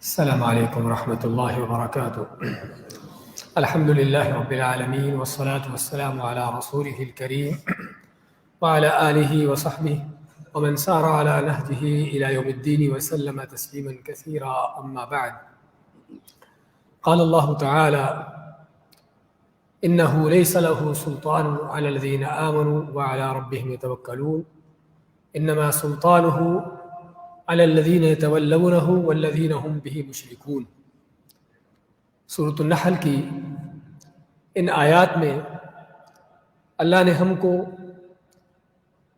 السلام علیکم ورحمۃ اللہ وبرکاتہ۔ الحمد للہ رب العالمین والصلاة والسلام علی رسولہ الکریم وعلی آلہ وصحبہ ومن سار علی نہجہ الی یوم الدین وسلم تسلیما کثیرا، اما بعد۔ قال اللہ تعالی انہ لیس لہ سلطان علی الذین آمنوا وعلی ربہم یتوکلون انما سلطانہ علی الذین یتولونہ والذین هم بہ مشرکون۔ سورۃ النحل کی ان آیات میں اللہ نے ہم کو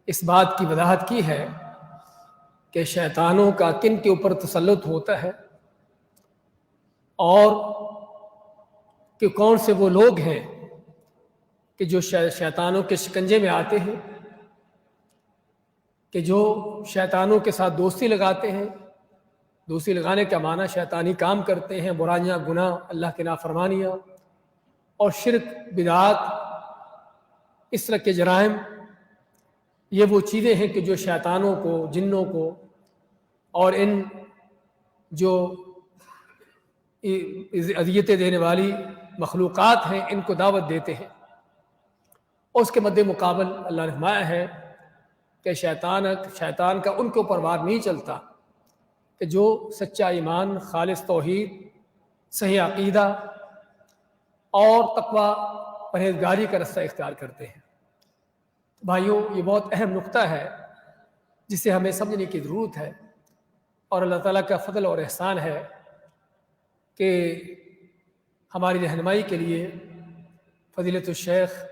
اس بات کی وضاحت کی ہے کہ شیطانوں کا کن کے اوپر تسلط ہوتا ہے اور کہ کون سے وہ لوگ ہیں کہ جو شیطانوں کے شکنجے میں آتے ہیں، کہ جو شیطانوں کے ساتھ دوستی لگاتے ہیں۔ دوستی لگانے کا معنی شیطانی کام کرتے ہیں، برائیاں، گناہ، اللہ کی نافرمانیاں اور شرک، بدعات، اس طرح کے جرائم۔ یہ وہ چیزیں ہیں کہ جو شیطانوں کو، جنوں کو اور ان جو اذیتیں دینے والی مخلوقات ہیں ان کو دعوت دیتے ہیں۔ اور اس کے مد مقابل اللہ نے فرمایا ہے کہ شیطان کا ان کے اوپر وار نہیں چلتا، کہ جو سچا ایمان، خالص توحید، صحیح عقیدہ اور تقوی، پرہیزگاری کا رستہ اختیار کرتے ہیں۔ بھائیوں، یہ بہت اہم نقطہ ہے جسے ہمیں سمجھنے کی ضرورت ہے، اور اللہ تعالیٰ کا فضل اور احسان ہے کہ ہماری رہنمائی کے لیے فضیلت الشیخ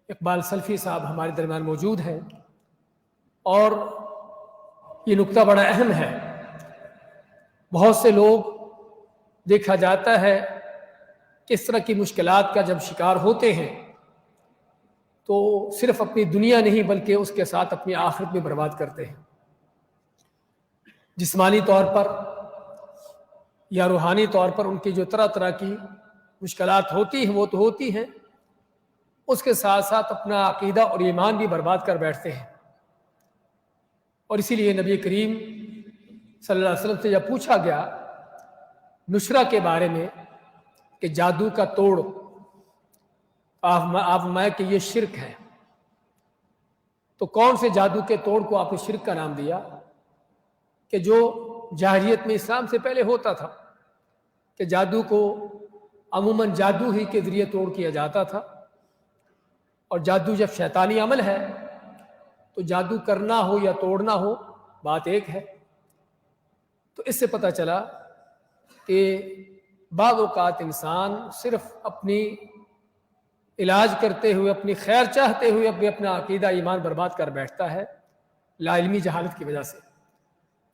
اقبال سلفی صاحب ہمارے درمیان موجود ہیں، اور یہ نقطہ بڑا اہم ہے۔ بہت سے لوگ دیکھا جاتا ہے کہ اس طرح کی مشکلات کا جب شکار ہوتے ہیں تو صرف اپنی دنیا نہیں بلکہ اس کے ساتھ اپنی آخرت بھی برباد کرتے ہیں۔ جسمانی طور پر یا روحانی طور پر ان کی جو طرح طرح کی مشکلات ہوتی ہیں وہ تو ہوتی ہیں، اس کے ساتھ ساتھ اپنا عقیدہ اور ایمان بھی برباد کر بیٹھتے ہیں۔ اور اسی لیے نبی کریم صلی اللہ علیہ وسلم سے جب پوچھا گیا نشرہ کے بارے میں کہ جادو کا توڑ، آپ فرمایا کہ یہ شرک ہے۔ تو کون سے جادو کے توڑ کو آپ نے شرک کا نام دیا؟ کہ جو جاہلیت میں اسلام سے پہلے ہوتا تھا، کہ جادو کو عموماً جادو ہی کے ذریعے توڑ کیا جاتا تھا، اور جادو جب شیطانی عمل ہے تو جادو کرنا ہو یا توڑنا ہو بات ایک ہے۔ تو اس سے پتہ چلا کہ بعض اوقات انسان صرف اپنی علاج کرتے ہوئے، اپنی خیر چاہتے ہوئے اپنا عقیدہ ایمان برباد کر بیٹھتا ہے لا علمی جہالت کی وجہ سے۔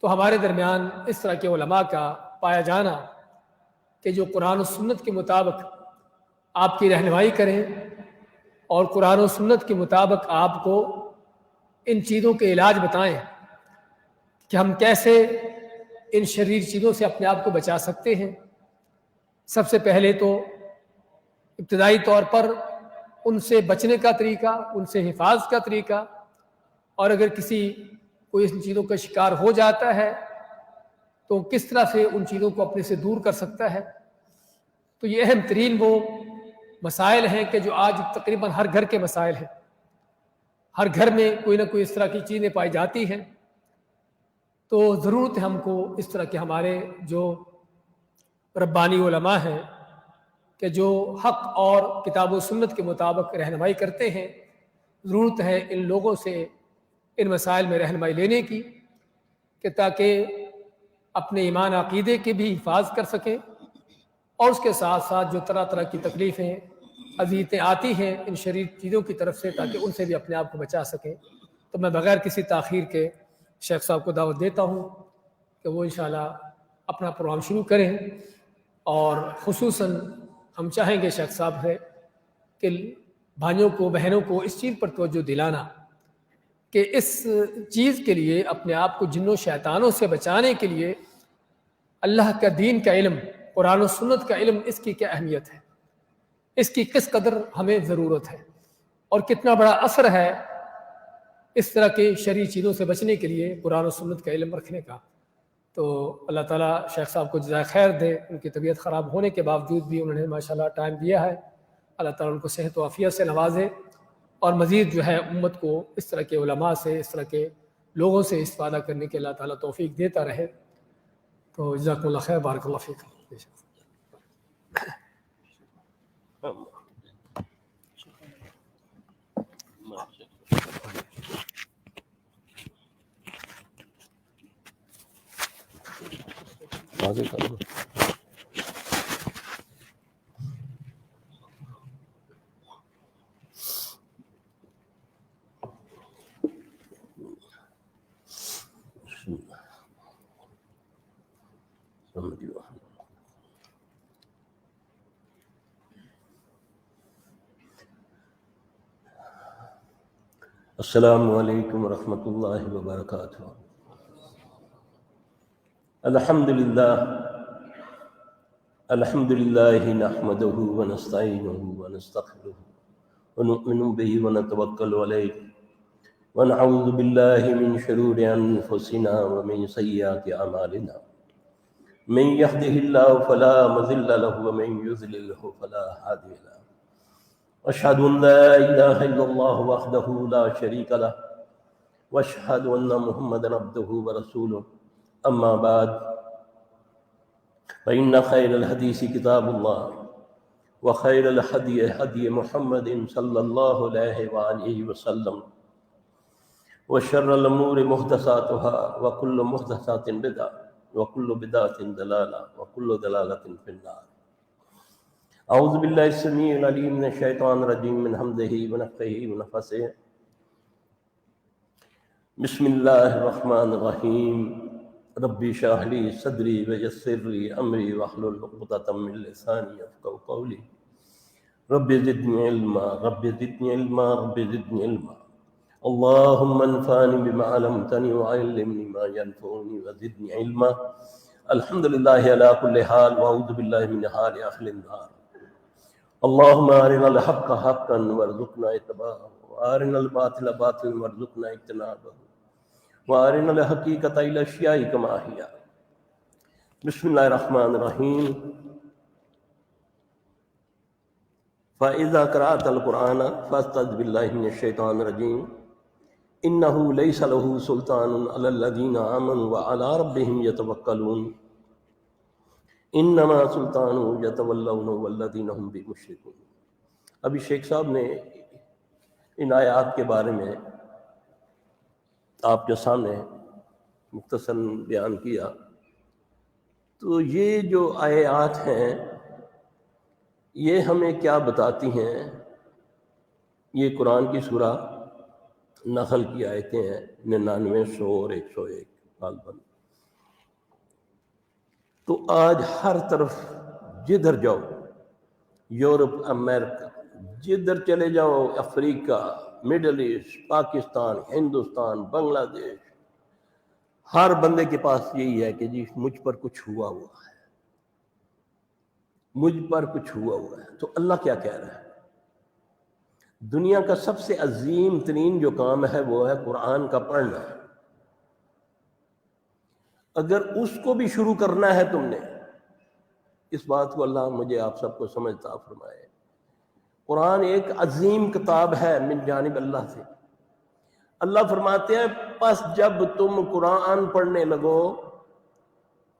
تو ہمارے درمیان اس طرح کے علماء کا پایا جانا کہ جو قرآن و سنت کے مطابق آپ کی رہنمائی کریں اور قرآن و سنت کے مطابق آپ کو ان چیزوں کے علاج بتائیں کہ ہم کیسے ان شریر چیزوں سے اپنے آپ کو بچا سکتے ہیں۔ سب سے پہلے تو ابتدائی طور پر ان سے بچنے کا طریقہ، ان سے حفاظت کا طریقہ، اور اگر کسی کوئی ان چیزوں کا شکار ہو جاتا ہے تو کس طرح سے ان چیزوں کو اپنے سے دور کر سکتا ہے۔ تو یہ اہم ترین وہ مسائل ہیں کہ جو آج تقریباً ہر گھر کے مسائل ہیں۔ ہر گھر میں کوئی نہ کوئی اس طرح کی چیزیں پائی جاتی ہیں۔ تو ضرورت ہے ہم کو اس طرح کے ہمارے جو ربانی علماء ہیں کہ جو حق اور کتاب و سنت کے مطابق رہنمائی کرتے ہیں، ضرورت ہے ان لوگوں سے ان مسائل میں رہنمائی لینے کی، کہ تاکہ اپنے ایمان عقیدے کی بھی حفاظت کر سکیں، اور اس کے ساتھ ساتھ جو طرح طرح کی تکلیفیں، اذیتیں آتی ہیں ان شریر چیزوں کی طرف سے، تاکہ ان سے بھی اپنے آپ کو بچا سکیں۔ تو میں بغیر کسی تاخیر کے شیخ صاحب کو دعوت دیتا ہوں کہ وہ انشاءاللہ اپنا پروگرام شروع کریں، اور خصوصاً ہم چاہیں گے شیخ صاحب ہے کہ بھائیوں کو، بہنوں کو اس چیز پر توجہ دلانا کہ اس چیز کے لیے اپنے آپ کو جنوں شیطانوں سے بچانے کے لیے اللہ کا دین کا علم، قرآن و سنت کا علم، اس کی کیا اہمیت ہے، اس کی کس قدر ہمیں ضرورت ہے، اور کتنا بڑا اثر ہے اس طرح کے شرعی چیزوں سے بچنے کے لیے قرآن و سنت کا علم رکھنے کا۔ تو اللہ تعالیٰ شیخ صاحب کو جزائے خیر دے، ان کی طبیعت خراب ہونے کے باوجود بھی انہوں نے ماشاءاللہ ٹائم دیا ہے، اللہ تعالیٰ ان کو صحت و عافیت سے نوازے، اور مزید جو ہے امت کو اس طرح کے علماء سے، اس طرح کے لوگوں سے استفادہ کرنے کے اللہ تعالیٰ توفیق دیتا رہے۔ تو جزاکم اللہ خیر، بارک اللہ فیک۔ السلام علیکم ورحمۃ اللہ وبرکاتہ۔ الحمدللہ نحمده ونستعینه ونستغفره ونؤمن به ونتوکل علیہ ونعوذ باللہ من شرور انفسنا ومن سیئات اعمالنا، من يهده اللہ فلا مضل له ومن يضلله فلا هادی له، أشهد أن لا إله إلا الله وحده لا شريك له وأشهد أن محمدا عبده ورسوله، أما بعد فإن خير الحديث كتاب الله وخير الهدي هدي محمد صلى الله عليه وآله وسلم، وشر الأمور محدثاتها وكل محدثات بدعة وكل بدعة ضلالة وكل ضلالة في النار۔ اعوذ باللہ السمیع العلیم من الشیطان الرجیم من حمزہ ونفخہ ونفثہ، بسم اللہ الرحمن الرحیم، رب اشرح لی صدری ویسر لی امری واحلل عقدۃ من لسانی یفقہوا قولی، رب زدنی علما رب زدنی علما رب زدنی علما، اللہم انفعنی بما علمتنی وعلمنی ما ینفعنی وزدنی علما۔ الحمدللہ علی کل حال، واعوذ باللہ من حال اہل النار۔ اللہم ارنا الحق حقا وارزقنا اتباعہ، وارنا الباطل باطلا وارزقنا اجتنابہ، وارنا الحقیقۃ الاشیاء کما ہی۔ بسم اللہ الرحمن الرحیم۔ فَإِذَا قَرَأْتَ الْقُرْآنَ فَاسْتَعِذْ بِاللَّهِ مِنَ الشَّيْطَانِ الرَّجِيمِ إِنَّهُ لَيْسَ لَهُ سُلْطَانٌ عَلَى الَّذِينَ آمَنُوا وَعَلَىٰ رَبِّهِمْ يَتَوَكَّلُونَ انما سلطانہ یتولونہ والذین ہم بہ مشرکون۔ ابھی شیخ صاحب نے ان آیات کے بارے میں آپ کے سامنے مختصر بیان کیا، تو یہ جو آیات ہیں یہ ہمیں کیا بتاتی ہیں؟ یہ قرآن کی سورہ نحل کی آیتیں ہیں، 99، 100 اور 101 غالباً۔ تو آج ہر طرف جدھر جاؤ، یورپ، امریکہ، جدھر چلے جاؤ، افریقہ، مڈل ایسٹ، پاکستان، ہندوستان، بنگلہ دیش، ہر بندے کے پاس یہی ہے کہ جی مجھ پر کچھ ہوا ہے، مجھ پر کچھ ہوا ہے۔ تو اللہ کیا کہہ رہا ہے؟ دنیا کا سب سے عظیم ترین جو کام ہے وہ ہے قرآن کا پڑھنا۔ اگر اس کو بھی شروع کرنا ہے تم نے، اس بات کو اللہ مجھے آپ سب کو سمجھتا فرمائے۔ قرآن ایک عظیم کتاب ہے من جانب اللہ سے۔ اللہ فرماتے ہیں پس جب تم قرآن پڑھنے لگو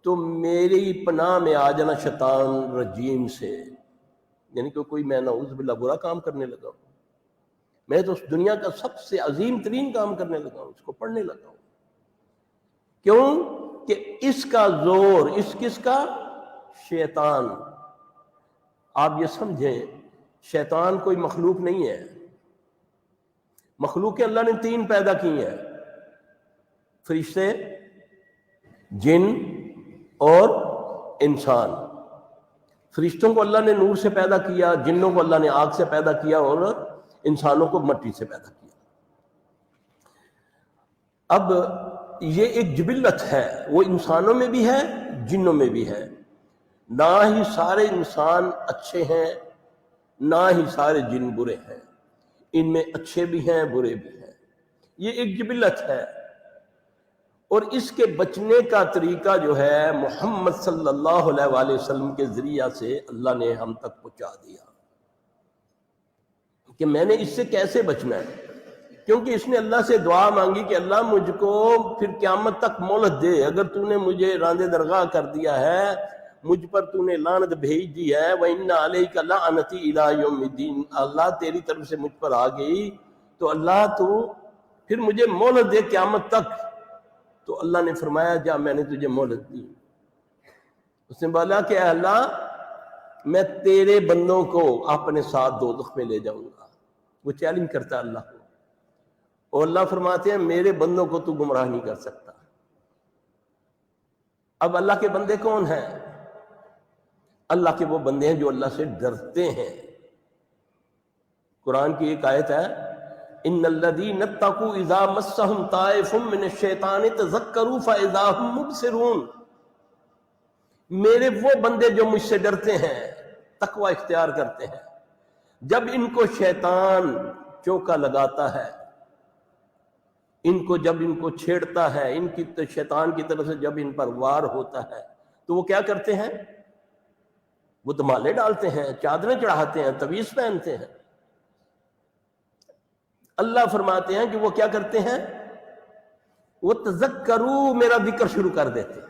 تو میری پناہ میں آ جانا شیطان رجیم سے، یعنی کہ کوئی میں نعوذ باللہ برا کام کرنے لگا ہوں، میں تو اس دنیا کا سب سے عظیم ترین کام کرنے لگا ہوں، اس کو پڑھنے لگا ہوں۔ کیوں کہ اس کا زور، اس کس کا؟ شیطان۔ آپ یہ سمجھیں شیطان کوئی مخلوق نہیں ہے، مخلوق اللہ نے 3 پیدا کی ہیں، فرشتے، جن اور انسان۔ فرشتوں کو اللہ نے نور سے پیدا کیا، جنوں کو اللہ نے آگ سے پیدا کیا، اور انسانوں کو مٹی سے پیدا کیا۔ اب یہ ایک جبلت ہے، وہ انسانوں میں بھی ہے، جنوں میں بھی ہے۔ نہ ہی سارے انسان اچھے ہیں، نہ ہی سارے جن برے ہیں، ان میں اچھے بھی ہیں، برے بھی ہیں۔ یہ ایک جبلت ہے۔ اور اس کے بچنے کا طریقہ جو ہے محمد صلی اللہ علیہ وآلہ وسلم کے ذریعہ سے اللہ نے ہم تک پہنچا دیا کہ میں نے اس سے کیسے بچنا ہے. کیونکہ اس نے اللہ سے دعا مانگی کہ اللہ مجھ کو پھر قیامت تک مہلت دے، اگر تو نے مجھے راندے درگاہ کر دیا ہے، مجھ پر تو نے لعنت بھیج دی ہے، وَإِنَّ عَلَيْكَ لَعْنَتِي إِلَىٰ يَوْمِ الدِّينِ، اللہ تیری طرف سے مجھ پر آ گئی تو اللہ تو پھر مجھے مہلت دے قیامت تک. تو اللہ نے فرمایا جا میں نے تجھے مہلت دی. اس نے بولا کہ اے اللہ میں تیرے بندوں کو اپنے ساتھ دوزخ میں لے جاؤں گا. وہ چیلنج کرتا ہے اللہ کو، اور اللہ فرماتے ہیں میرے بندوں کو تو گمراہ نہیں کر سکتا. اب اللہ کے بندے کون ہیں؟ اللہ کے وہ بندے ہیں جو اللہ سے ڈرتے ہیں. قرآن کی ایک آیت ہے ان الذین اتقوا اذا مسهم طائف من الشیطان تذکروا فاذا هم مبصرون. میرے وہ بندے جو مجھ سے ڈرتے ہیں، تقوی اختیار کرتے ہیں، جب ان کو شیطان چوکا لگاتا ہے، جب ان کو چھیڑتا ہے، ان کی شیطان کی طرف سے جب ان پر وار ہوتا ہے، تو وہ کیا کرتے ہیں؟ وہ دمالے ڈالتے ہیں، چادریں چڑھاتے ہیں، تویز پہنتے ہیں. اللہ فرماتے ہیں کہ وہ کیا کرتے ہیں؟ وہ تذکروا، میرا ذکر شروع کر دیتے ہیں.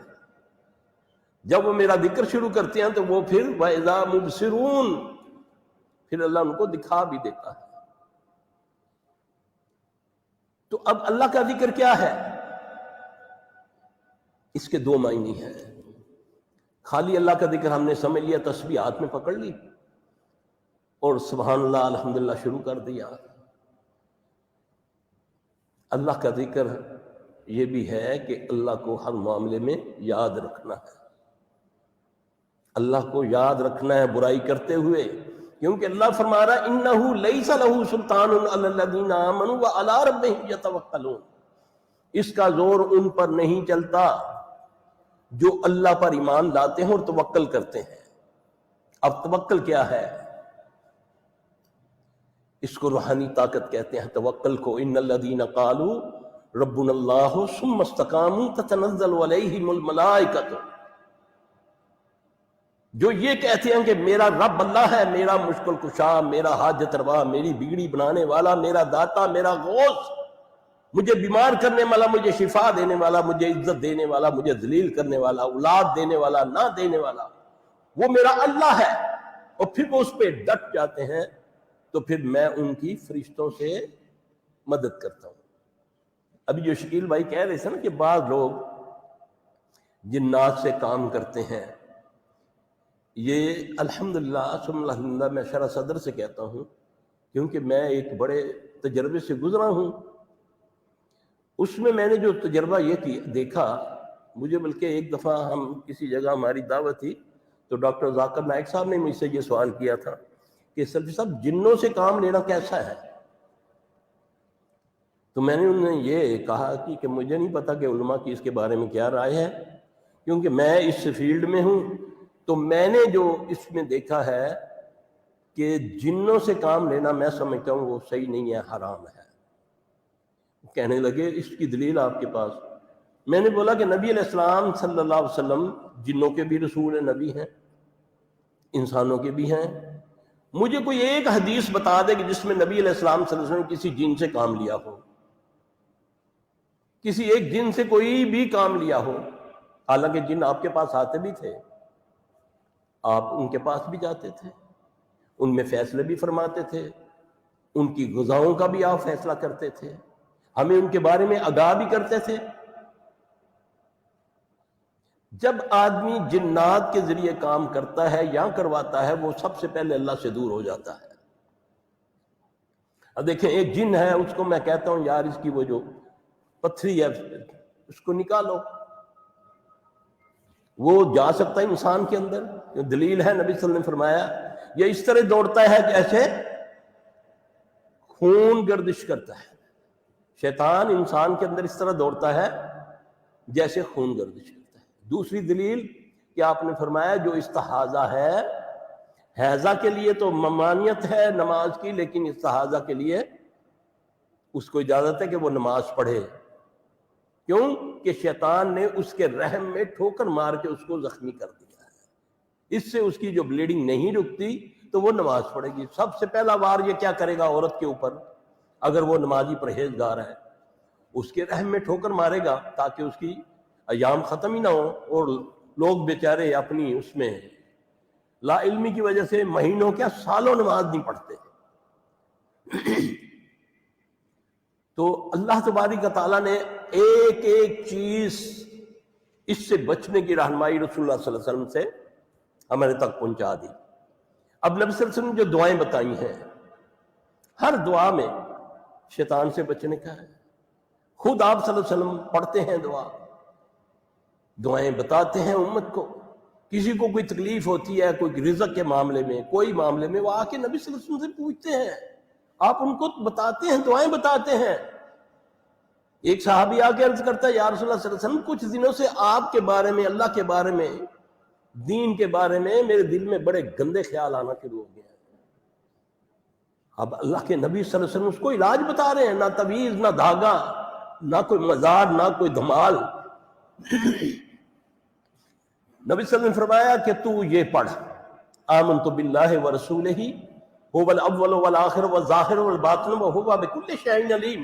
جب وہ میرا ذکر شروع کرتے ہیں تو وہ پھر وَإِذَا مُبْصِرُونَ، پھر اللہ ان کو دکھا بھی دیتا ہے. تو اب اللہ کا ذکر کیا ہے؟ اس کے دو معنی ہیں. خالی اللہ کا ذکر ہم نے سمجھ لیا، تسبیح ہاتھ میں پکڑ لی اور سبحان اللہ الحمدللہ شروع کر دیا. اللہ کا ذکر یہ بھی ہے کہ اللہ کو ہر معاملے میں یاد رکھنا ہے، اللہ کو یاد رکھنا ہے برائی کرتے ہوئے. کیونکہ اللہ فرما رہا ہے انہ لیس لہ سلطان علی الذین آمنوا وعلی ربہم یتوکلون. اس کا زور ان پر نہیں چلتا جو اللہ پر ایمان لاتے ہیں اور توکل کرتے ہیں. اب توکل کیا ہے؟ اس کو روحانی طاقت کہتے ہیں توکل کو. ان الذین قالوا ربنا اللہ ثم استقاموا تتنزل علیہم الملائکۃ. جو یہ کہتے ہیں کہ میرا رب اللہ ہے، میرا مشکل کشا، میرا حاجت روا، میری بگڑی بنانے والا، میرا داتا، میرا غوث، مجھے بیمار کرنے والا، مجھے شفا دینے والا، مجھے عزت دینے والا، مجھے ذلیل کرنے والا، اولاد دینے والا، نہ دینے والا، وہ میرا اللہ ہے. اور پھر وہ اس پہ ڈٹ جاتے ہیں تو پھر میں ان کی فرشتوں سے مدد کرتا ہوں. ابھی جو شکیل بھائی کہہ رہے تھے نا کہ بعض لوگ جنات سے کام کرتے ہیں، یہ الحمدللہ ثم الحمدللہ میں شرح صدر سے کہتا ہوں کیونکہ میں ایک بڑے تجربے سے گزرا ہوں. اس میں نے جو تجربہ یہ دیکھا، مجھے بلکہ ایک دفعہ ہم کسی جگہ ہماری دعوت تھی تو ڈاکٹر ذاکر نائک صاحب نے مجھ سے یہ سوال کیا تھا کہ سلفی صاحب جنوں سے کام لینا کیسا ہے؟ تو میں نے انہیں یہ کہا کہ مجھے نہیں پتا کہ علماء کی اس کے بارے میں کیا رائے ہے، کیونکہ میں اس فیلڈ میں ہوں. تو میں نے جو اس میں دیکھا ہے کہ جنوں سے کام لینا میں سمجھتا ہوں وہ صحیح نہیں ہے، حرام ہے. کہنے لگے اس کی دلیل آپ کے پاس؟ میں نے بولا کہ نبی علیہ السلام صلی اللہ علیہ وسلم جنوں کے بھی رسول ہیں، نبی ہیں، انسانوں کے بھی ہیں. مجھے کوئی ایک حدیث بتا دے کہ جس میں نبی علیہ السلام صلی اللہ علیہ وسلم کسی جن سے کام لیا ہو، کسی ایک جن سے کوئی بھی کام لیا ہو. حالانکہ جن آپ کے پاس آتے بھی تھے، آپ ان کے پاس بھی جاتے تھے، ان میں فیصلے بھی فرماتے تھے، ان کی غذاؤں کا بھی آپ فیصلہ کرتے تھے، ہمیں ان کے بارے میں آگاہ بھی کرتے تھے. جب آدمی جنات کے ذریعے کام کرتا ہے یا کرواتا ہے، وہ سب سے پہلے اللہ سے دور ہو جاتا ہے. اب دیکھیں ایک جن ہے، اس کو میں کہتا ہوں یار اس کی وہ جو پتھری ہے اس کو نکالو، وہ جا سکتا ہے انسان کے اندر. دلیل ہے نبی صلی اللہ علیہ وسلم نے فرمایا یہ اس طرح دوڑتا ہے جیسے خون گردش کرتا ہے. شیطان انسان کے اندر اس طرح دوڑتا ہے جیسے خون گردش کرتا ہے. دوسری دلیل کہ آپ نے فرمایا جو استحاضہ ہے، حیضہ کے لیے تو ممانعت ہے نماز کی، لیکن استحاضہ کے لیے اس کو اجازت ہے کہ وہ نماز پڑھے، کیوں کہ شیطان نے اس کے رحم میں ٹھوکر مار کے اس کو زخمی کر دیا ہے، اس سے اس کی جو بلیڈنگ نہیں رکتی تو وہ نماز پڑھے گی۔ سب سے پہلا وار یہ کیا کرے گا عورت کے اوپر؟ اگر وہ نمازی پرہیزگار ہے، اس کے رحم میں ٹھوکر مارے گا تاکہ اس کی ایام ختم ہی نہ ہو، اور لوگ بیچارے اپنی اس میں لا علمی کی وجہ سے مہینوں کیا سالوں نماز نہیں پڑھتے۔ تو اللہ تبارک و تعالیٰ نے ایک ایک چیز اس سے بچنے کی رہنمائی رسول اللہ صلی اللہ علیہ وسلم سے ہمارے تک پہنچا دی۔ اب نبی صلی اللہ علیہ وسلم نے جو دعائیں بتائی ہیں، ہر دعا میں شیطان سے بچنے کا ہے۔ خود آپ صلی اللہ علیہ وسلم پڑھتے ہیں دعائیں بتاتے ہیں امت کو۔ کسی کو کوئی تکلیف ہوتی ہے، کوئی رزق کے معاملے میں، کوئی معاملے میں، وہ آ کے نبی صلی اللہ علیہ وسلم سے پوچھتے ہیں، آپ ان کو بتاتے ہیں، دعائیں بتاتے ہیں۔ ایک صحابی آ کے عرض کرتا ہے، یا رسول اللہ صلی اللہ علیہ وسلم کچھ دنوں سے آپ کے بارے میں، اللہ کے بارے میں، دین کے بارے میں میرے دل میں بڑے گندے خیال آنا شروع ہو گئے ہیں۔ اب اللہ کے نبی صلی اللہ علیہ وسلم اس کو علاج بتا رہے ہیں، نہ تعویذ، نہ دھاگا، نہ کوئی مزار، نہ کوئی دھمال۔ نبی صلی اللہ علیہ وسلم نے فرمایا کہ تو یہ پڑھ، آمنت باللہ ورسولہ هو الاول والآخر والظاہر والباطن وهو بكل شیء علیم۔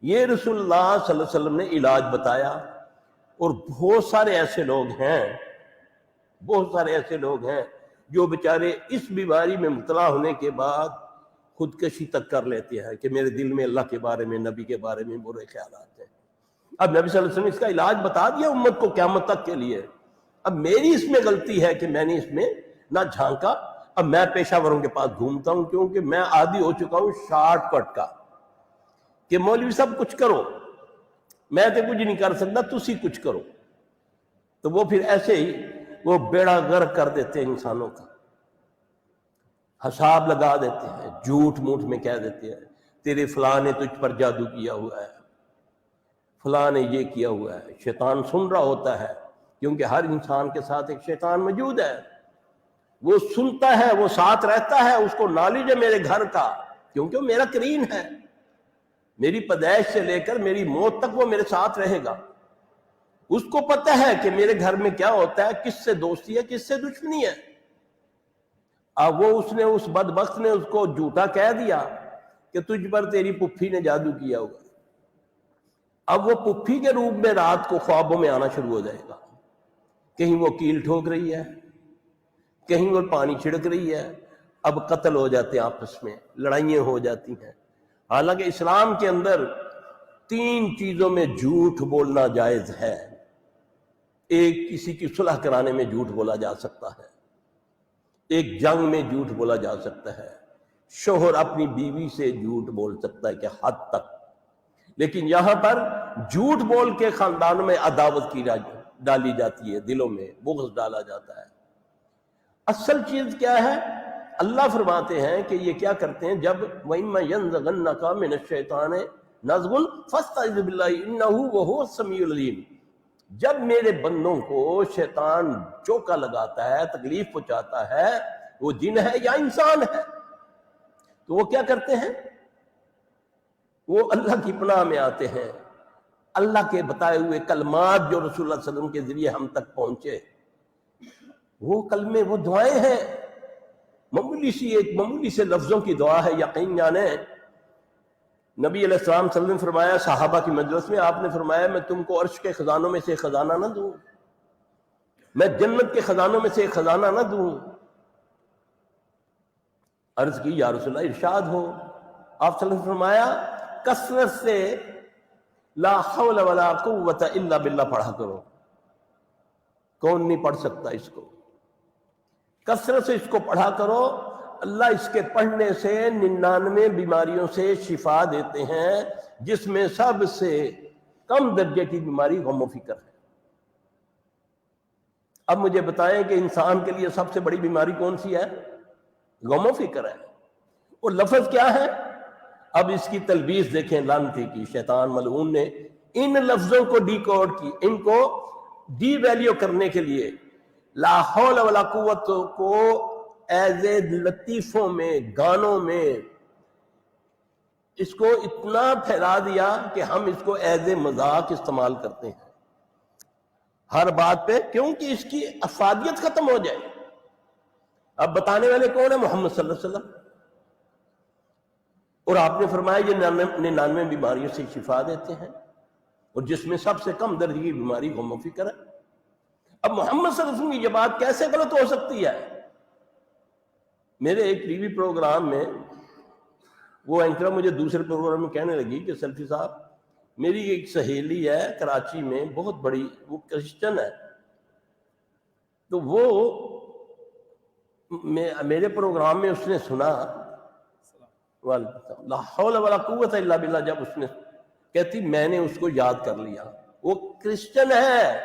یہ رسول اللہ صلی اللہ علیہ وسلم نے علاج بتایا، اور بہت سارے ایسے لوگ ہیں جو بیچارے اس بیماری میں مبتلا ہونے کے بعد خودکشی تک کر لیتے ہیں کہ میرے دل میں اللہ کے بارے میں، نبی کے بارے میں برے خیالات ہیں۔ اب نبی صلی اللہ علیہ وسلم نے اس کا علاج بتا دیا امت کو قیامت تک کے لیے۔ اب میری اس میں غلطی ہے کہ میں نے اس میں نہ جھانکا۔ اب میں پیشہ وروں کے پاس گھومتا ہوں کیونکہ میں عادی ہو چکا ہوں شارٹ کٹ کا، کہ مولوی صاحب کچھ کرو، میں تو کچھ نہیں کر سکتا، تسی کچھ کرو۔ تو وہ پھر ایسے ہی وہ بیڑا غرق کر دیتے ہیں انسانوں کا، حساب لگا دیتے ہیں، جھوٹ موٹ میں کہہ دیتے ہیں تیرے فلاں نے تجھ پر جادو کیا ہوا ہے، فلاں نے یہ کیا ہوا ہے۔ شیطان سن رہا ہوتا ہے، کیونکہ ہر انسان کے ساتھ ایک شیطان موجود ہے، وہ سنتا ہے، وہ ساتھ رہتا ہے، اس کو نالج ہے میرے گھر کا، کیونکہ وہ میرا کریم ہے، میری پیدائش سے لے کر میری موت تک وہ میرے ساتھ رہے گا۔ اس کو پتہ ہے کہ میرے گھر میں کیا ہوتا ہے، کس سے دوستی ہے، کس سے دشمنی ہے۔ اب وہ اس بدبخت نے اس کو جھوٹا کہہ دیا کہ تجھ پر تیری پھپھی نے جادو کیا ہوا۔ اب وہ پھپھی کے روپ میں رات کو خوابوں میں آنا شروع ہو جائے گا، کہیں وہ کیل ٹھوک رہی ہے، کہیں وہ پانی چھڑک رہی ہے۔ اب قتل ہو جاتے ہیں، آپس میں لڑائیاں ہو جاتی ہیں۔ حالانکہ اسلام کے اندر 3 چیزوں میں جھوٹ بولنا جائز ہے۔ ایک، کسی کی صلح کرانے میں جھوٹ بولا جا سکتا ہے، ایک جنگ میں جھوٹ بولا جا سکتا ہے، شوہر اپنی بیوی سے جھوٹ بول سکتا ہے کہ حد تک، لیکن یہاں پر جھوٹ بول کے خاندانوں میں عداوت کی ڈالی جاتی ہے، دلوں میں بغض ڈالا جاتا ہے۔ اصل چیز کیا ہے؟ اللہ فرماتے ہیں کہ یہ کیا کرتے ہیں، جب وَإِمَّا يَنزَغَنَّكَ مِنَ الشَّيْطَانِ نَزْغٌ فَاسْتَعِذْ بِاللَّهِ إِنَّهُ وَهُوَ السَّمِيعُ الْعَلِيمُ۔ جب میرے بندوں کو شیطان چوکا لگاتا ہے، تکلیف پہنچاتا ہے، وہ جن ہے یا انسان ہے، تو وہ کیا کرتے ہیں؟ وہ اللہ کی پناہ میں آتے ہیں۔ اللہ کے بتائے ہوئے کلمات جو رسول اللہ صلی اللہ علیہ وسلم کے ذریعے ہم تک پہنچے، وہ کلمے، وہ دعائیں ہیں، معمولی سے لفظوں کی دعا ہے۔ یقین جانے نبی علیہ السلام صلی اللہ علیہ وسلم نے فرمایا صحابہ کی مجلس میں، آپ نے فرمایا میں تم کو عرش کے خزانوں میں سے خزانہ نہ دوں، میں جنت کے خزانوں میں سے خزانہ نہ دوں؟ عرض کی یا رسول اللہ ارشاد ہو۔ آپ صلی اللہ علیہ وسلم نے فرمایا کثرت سے لا حول ولا قوت الا باللہ پڑھا کرو۔ کون نہیں پڑھ سکتا اس کو؟ کثرت سے اس کو پڑھا کرو۔ اللہ اس کے پڑھنے سے 99 بیماریوں سے شفا دیتے ہیں، جس میں سب سے کم درجے کی بیماری غم و فکر ہے۔ اب مجھے بتائیں کہ انسان کے لیے سب سے بڑی بیماری کون سی ہے؟ غم و فکر ہے۔ اور لفظ کیا ہے؟ اب اس کی تلبیس دیکھیں لعنتی کی، شیطان ملعون نے ان لفظوں کو ڈی کوڈ کی، ان کو ڈی ویلیو کرنے کے لیے لا حول ولا قوت کو ایز اے لطیفوں میں، گانوں میں اس کو اتنا پھیلا دیا کہ ہم اس کو ایز اے مذاق استعمال کرتے ہیں ہر بات پہ، کیونکہ اس کی افادیت ختم ہو جائے۔ اب بتانے والے کون ہیں؟ محمد صلی اللہ علیہ وسلم، اور آپ نے فرمایا یہ 99 بیماریوں سے شفا دیتے ہیں، اور جس میں سب سے کم درجے کی بیماری غم و فکر ہے۔ اب محمد صلی اللہ علیہ وسلم کی یہ بات کیسے غلط ہو سکتی ہے؟ میرے ایک ٹی وی پروگرام میں وہ اینکر مجھے دوسرے پروگرام میں کہنے لگی کہ سلفی صاحب، میری ایک سہیلی ہے کراچی میں، بہت بڑی، وہ کرسچن ہے، تو وہ میرے پروگرام میں اس نے سنا لا حول ولا قوت الا باللہ، جب اس نے کہتی میں نے اس کو یاد کر لیا، وہ کرسچن ہے،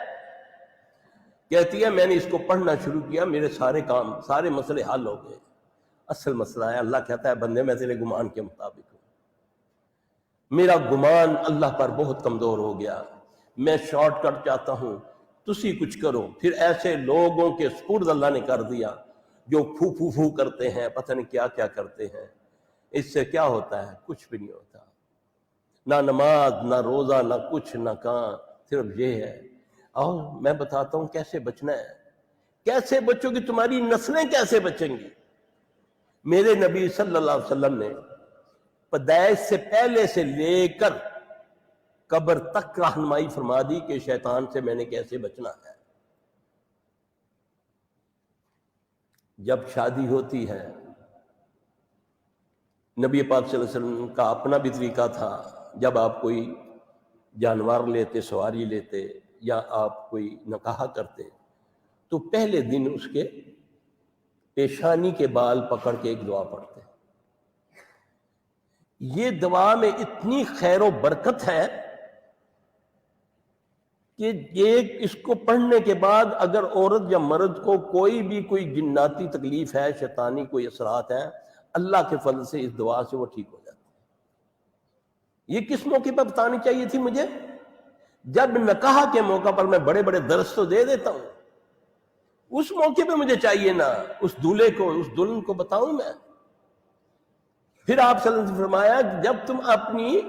کہتی ہے میں نے اس کو پڑھنا شروع کیا، میرے سارے کام، سارے مسئلے حل ہو گئے۔ اصل مسئلہ ہے، اللہ کہتا ہے بندے میں تیرے گمان کے مطابق ہوں، میرا گمان اللہ پر بہت کمزور ہو گیا، میں شارٹ کٹ چاہتا ہوں، تسی کچھ کرو۔ پھر ایسے لوگوں کے سپرد اللہ نے کر دیا جو پھو پھو پھو کرتے ہیں، پتہ نہیں کیا کیا کرتے ہیں۔ اس سے کیا ہوتا ہے؟ کچھ بھی نہیں ہوتا، نہ نماز، نہ روزہ، نہ کچھ، نہ کہاں، صرف یہ ہے۔ اور میں بتاتا ہوں کیسے بچنا ہے، کیسے بچو گی، تمہاری نسلیں کیسے بچیں گی۔ میرے نبی صلی اللہ علیہ وسلم نے پیدائش سے پہلے سے لے کر قبر تک رہنمائی فرما دی کہ شیطان سے میں نے کیسے بچنا ہے۔ جب شادی ہوتی ہے، نبی پاک صلی اللہ علیہ وسلم کا اپنا بھی طریقہ تھا، جب آپ کوئی جانور لیتے، سواری لیتے، یا آپ کوئی نکاح کرتے، تو پہلے دن اس کے پیشانی کے بال پکڑ کے ایک دعا پڑھتے۔ یہ دعا میں اتنی خیر و برکت ہے کہ اس کو پڑھنے کے بعد اگر عورت یا مرد کو کوئی جناتی تکلیف ہے، شیطانی کوئی اثرات ہیں، اللہ کے فضل سے اس دعا سے وہ ٹھیک ہو جاتی ہے۔ یہ کس موقع پر بتانی چاہیے تھی مجھے؟ جب نکاح کے موقع پر میں بڑے بڑے درس تو دے دیتا ہوں، اس موقع پہ مجھے چاہیے نا اس دولہے کو، اس دلہن کو بتاؤں میں۔ پھر آپ صلی اللہ علیہ وسلم نے فرمایا جب تم اپنی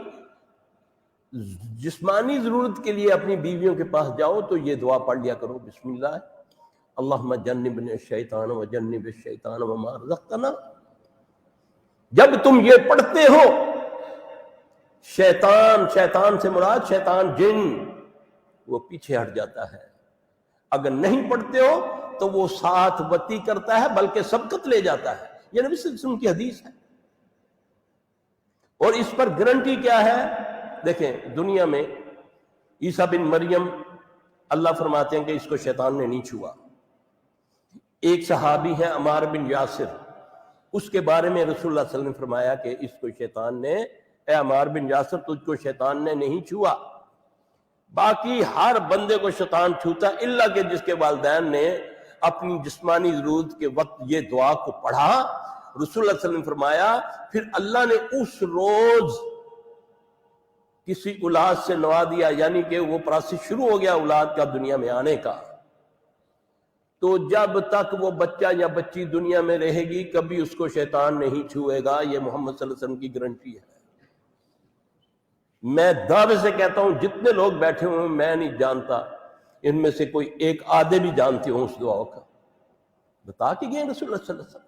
جسمانی ضرورت کے لیے اپنی بیویوں کے پاس جاؤ تو یہ دعا پڑھ لیا کرو، بسم اللہ اللہم جنبنا الشیطان وجنب الشیطان وما رزقتنا۔ جب تم یہ پڑھتے ہو، شیطان سے مراد شیطان جن، وہ پیچھے ہٹ جاتا ہے۔ اگر نہیں پڑھتے ہو تو وہ ساتھ وتی کرتا ہے، بلکہ سبقت لے جاتا ہے۔ یہ نبی صلی اللہ علیہ وسلم کی حدیث ہے، اور اس پر گارنٹی کیا ہے؟ دیکھیں دنیا میں عیسیٰ بن مریم، اللہ فرماتے ہیں کہ اس کو شیطان نے نہیں چھوا۔ ایک صحابی ہے عمار بن یاسر، اس کے بارے میں رسول اللہ صلی اللہ علیہ وسلم نے فرمایا کہ اس کو شیطان نے، اے عمار بن یاسر تجھ کو شیطان نے نہیں چھوا۔ باقی ہر بندے کو شیطان چھوتا الا کہ جس کے والدین نے اپنی جسمانی ضرورت کے وقت یہ دعا کو پڑھا۔ رسول اللہ صلی اللہ علیہ وسلم نے فرمایا پھر اللہ نے اس روز کسی اولاد سے نوا دیا، یعنی کہ وہ پروسیس شروع ہو گیا اولاد کا دنیا میں آنے کا۔ تو جب تک وہ بچہ یا بچی دنیا میں رہے گی کبھی اس کو شیطان نہیں چھوئے گا۔ یہ محمد صلی اللہ علیہ وسلم کی گارنٹی ہے۔ میں دعوے سے کہتا ہوں جتنے لوگ بیٹھے ہوئے ہیں میں نہیں جانتا ان میں سے کوئی ایک آدھے بھی جانتے ہوں اس دعا کا، بتا کے گئے رسول اللہ صلی اللہ علیہ وسلم۔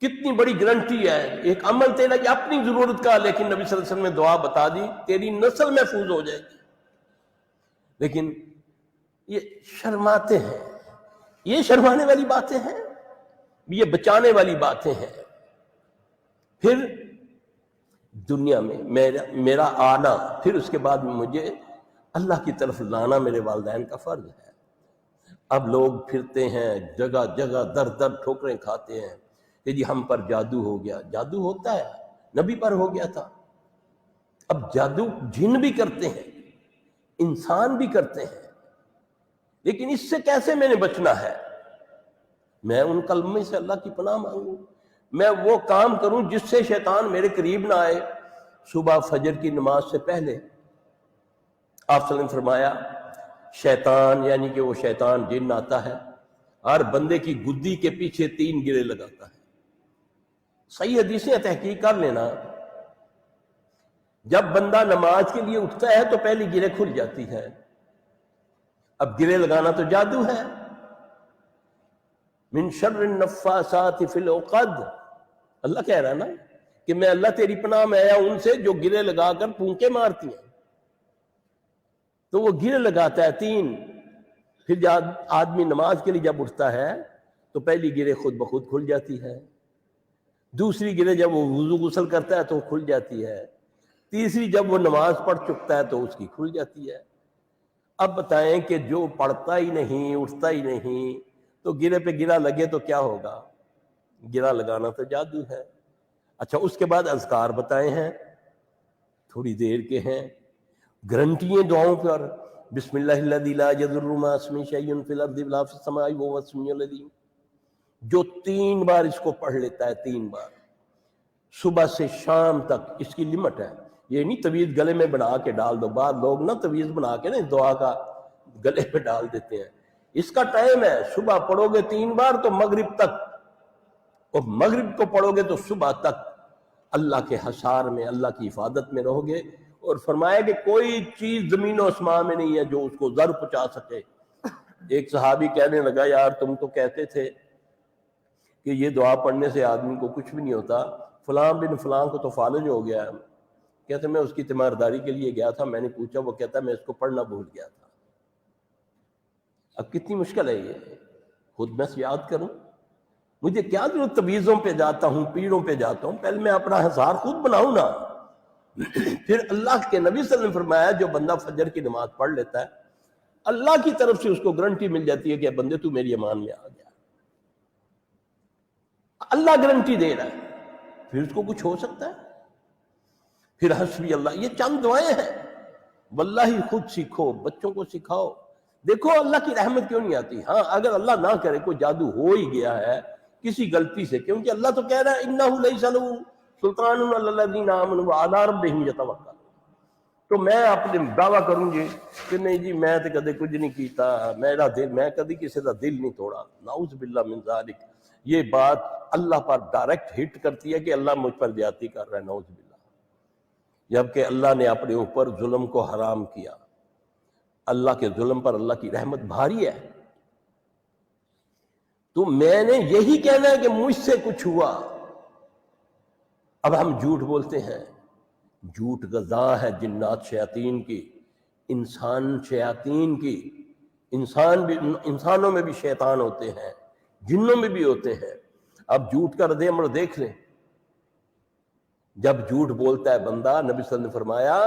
کتنی بڑی گارنٹی ہے، ایک عمل تیرا کہ اپنی ضرورت کا، لیکن نبی صلی اللہ علیہ وسلم نے دعا بتا دی، تیری نسل محفوظ ہو جائے گی۔ لیکن یہ شرماتے ہیں، یہ شرمانے والی باتیں ہیں، یہ بچانے والی باتیں ہیں۔ پھر دنیا میں میرا آنا، پھر اس کے بعد مجھے اللہ کی طرف لانا میرے والدین کا فرض ہے۔ اب لوگ پھرتے ہیں جگہ جگہ، در در ٹھوکریں کھاتے ہیں کہ جی ہم پر جادو ہو گیا۔ جادو ہوتا ہے، نبی پر ہو گیا تھا۔ اب جادو جن بھی کرتے ہیں، انسان بھی کرتے ہیں، لیکن اس سے کیسے میں نے بچنا ہے؟ میں ان کلمے سے اللہ کی پناہ مانگوں، میں وہ کام کروں جس سے شیطان میرے قریب نہ آئے۔ صبح فجر کی نماز سے پہلے آپ صلی اللہ علیہ وسلم نے فرمایا شیطان، یعنی کہ وہ شیطان جن آتا ہے، ہر بندے کی گدی کے پیچھے 3 گرے لگاتا ہے۔ صحیح حدیثیں تحقیق کر لینا، جب بندہ نماز کے لیے اٹھتا ہے تو پہلی گرہ کھل جاتی ہے. اب گرے لگانا تو جادو ہے. من شر النفاثات فی العقد، اللہ کہہ رہا ہے نا کہ میں اللہ تیری پناہ میں آیا ان سے جو گرے لگا کر پونکے مارتی ہیں. تو وہ گرے لگاتا ہے 3. پھر جب آدمی نماز کے لیے جب اٹھتا ہے تو پہلی گرے خود بخود کھل جاتی ہے، دوسری گرے جب وہ وضو غسل کرتا ہے تو وہ کھل جاتی ہے، تیسری جب وہ نماز پڑھ چکتا ہے تو اس کی کھل جاتی ہے. اب بتائیں کہ جو پڑھتا ہی نہیں، اٹھتا ہی نہیں، تو گرے پہ گرا لگے تو کیا ہوگا؟ گرا لگانا تو جادو ہے. اچھا، اس کے بعد اذکار بتائے ہیں، تھوڑی دیر کے ہیں. گارنٹیاں دعاؤں پر، بسم اللہ الذی لا یضر مع اسمہ شیء فی الارض ولا فی السماء وهو السمیع العلیم. جو 3 بار اس کو پڑھ لیتا ہے، 3 بار صبح سے شام تک، اس کی لمٹ ہے. یہ نہیں طویز گلے میں بنا کے ڈال دو. بعض لوگ نا طویز بنا کے نا دعا کا گلے میں ڈال دیتے ہیں. اس کا ٹائم ہے، صبح پڑھو گے 3 بار تو مغرب تک، اور مغرب کو پڑھو گے تو صبح تک اللہ کے حصار میں، اللہ کی حفاظت میں رہو گے. اور فرمایا کہ کوئی چیز زمین و آسمان میں نہیں ہے جو اس کو ضر پہنچا سکے. ایک صحابی کہنے لگا، یار تم تو کہتے تھے کہ یہ دعا پڑھنے سے آدمی کو کچھ بھی نہیں ہوتا، فلاں بن فلاں کو تو فالج ہو گیا ہے. کہتے میں اس کی تیمارداری کے لیے گیا تھا، میں نے پوچھا، وہ کہتا میں اس کو پڑھنا بھول گیا تھا. اب کتنی مشکل ہے یہ، خود میں سے یاد کروں. مجھے کیا ضرورت تویزوں پہ جاتا ہوں، پیڑوں پہ جاتا ہوں، پہلے میں اپنا حصار خود بناؤں نا. پھر اللہ کے نبی صلی اللہ علیہ وسلم نے فرمایا جو بندہ فجر کی نماز پڑھ لیتا ہے، اللہ کی طرف سے اس کو گارنٹی مل جاتی ہے کہ بندے تو میری امان میں آ گیا. اللہ گارنٹی دے رہا ہے، پھر اس کو کچھ ہو سکتا ہے؟ پھر حسبی اللہ، یہ چند دعائیں ہیں. واللہ خود سیکھو، بچوں کو سکھاؤ. دیکھو اللہ کی رحمت کیوں نہیں آتی. ہاں اگر اللہ نہ کرے کوئی جادو ہو ہی گیا ہے کسی غلطی سے، کیونکہ اللہ تو کہہ رہا ہے انہ لیس لہ سلطان علی الذین آمنوا وعلی ربہم یتوکلون. تو میں اپنے دعویٰ کروں گی کہ نہیں جی میں تو کدے کچھ نہیں کیتا، میرا دل، میں کدی کسی کا دل نہیں توڑا. نعوذ باللہ من ذالک. یہ بات اللہ پر ڈائریکٹ ہٹ کرتی ہے کہ اللہ مجھ پر زیادتی کر رہا ہے، نعوذ باللہ. جبکہ اللہ نے اپنے اوپر ظلم کو حرام کیا. اللہ کے ظلم پر اللہ کی رحمت بھاری ہے. تو میں نے یہی کہنا ہے کہ مجھ سے کچھ ہوا. اب ہم جھوٹ بولتے ہیں، جھوٹ غذا ہے جنات شیاطین کی، انسان شیاطین کی. انسانوں میں بھی شیطان ہوتے ہیں، جنوں میں بھی ہوتے ہیں. اب جھوٹ کا رد عمل دیکھ لیں. جب جھوٹ بولتا ہے بندہ، نبی صلی اللہ علیہ وسلم نے فرمایا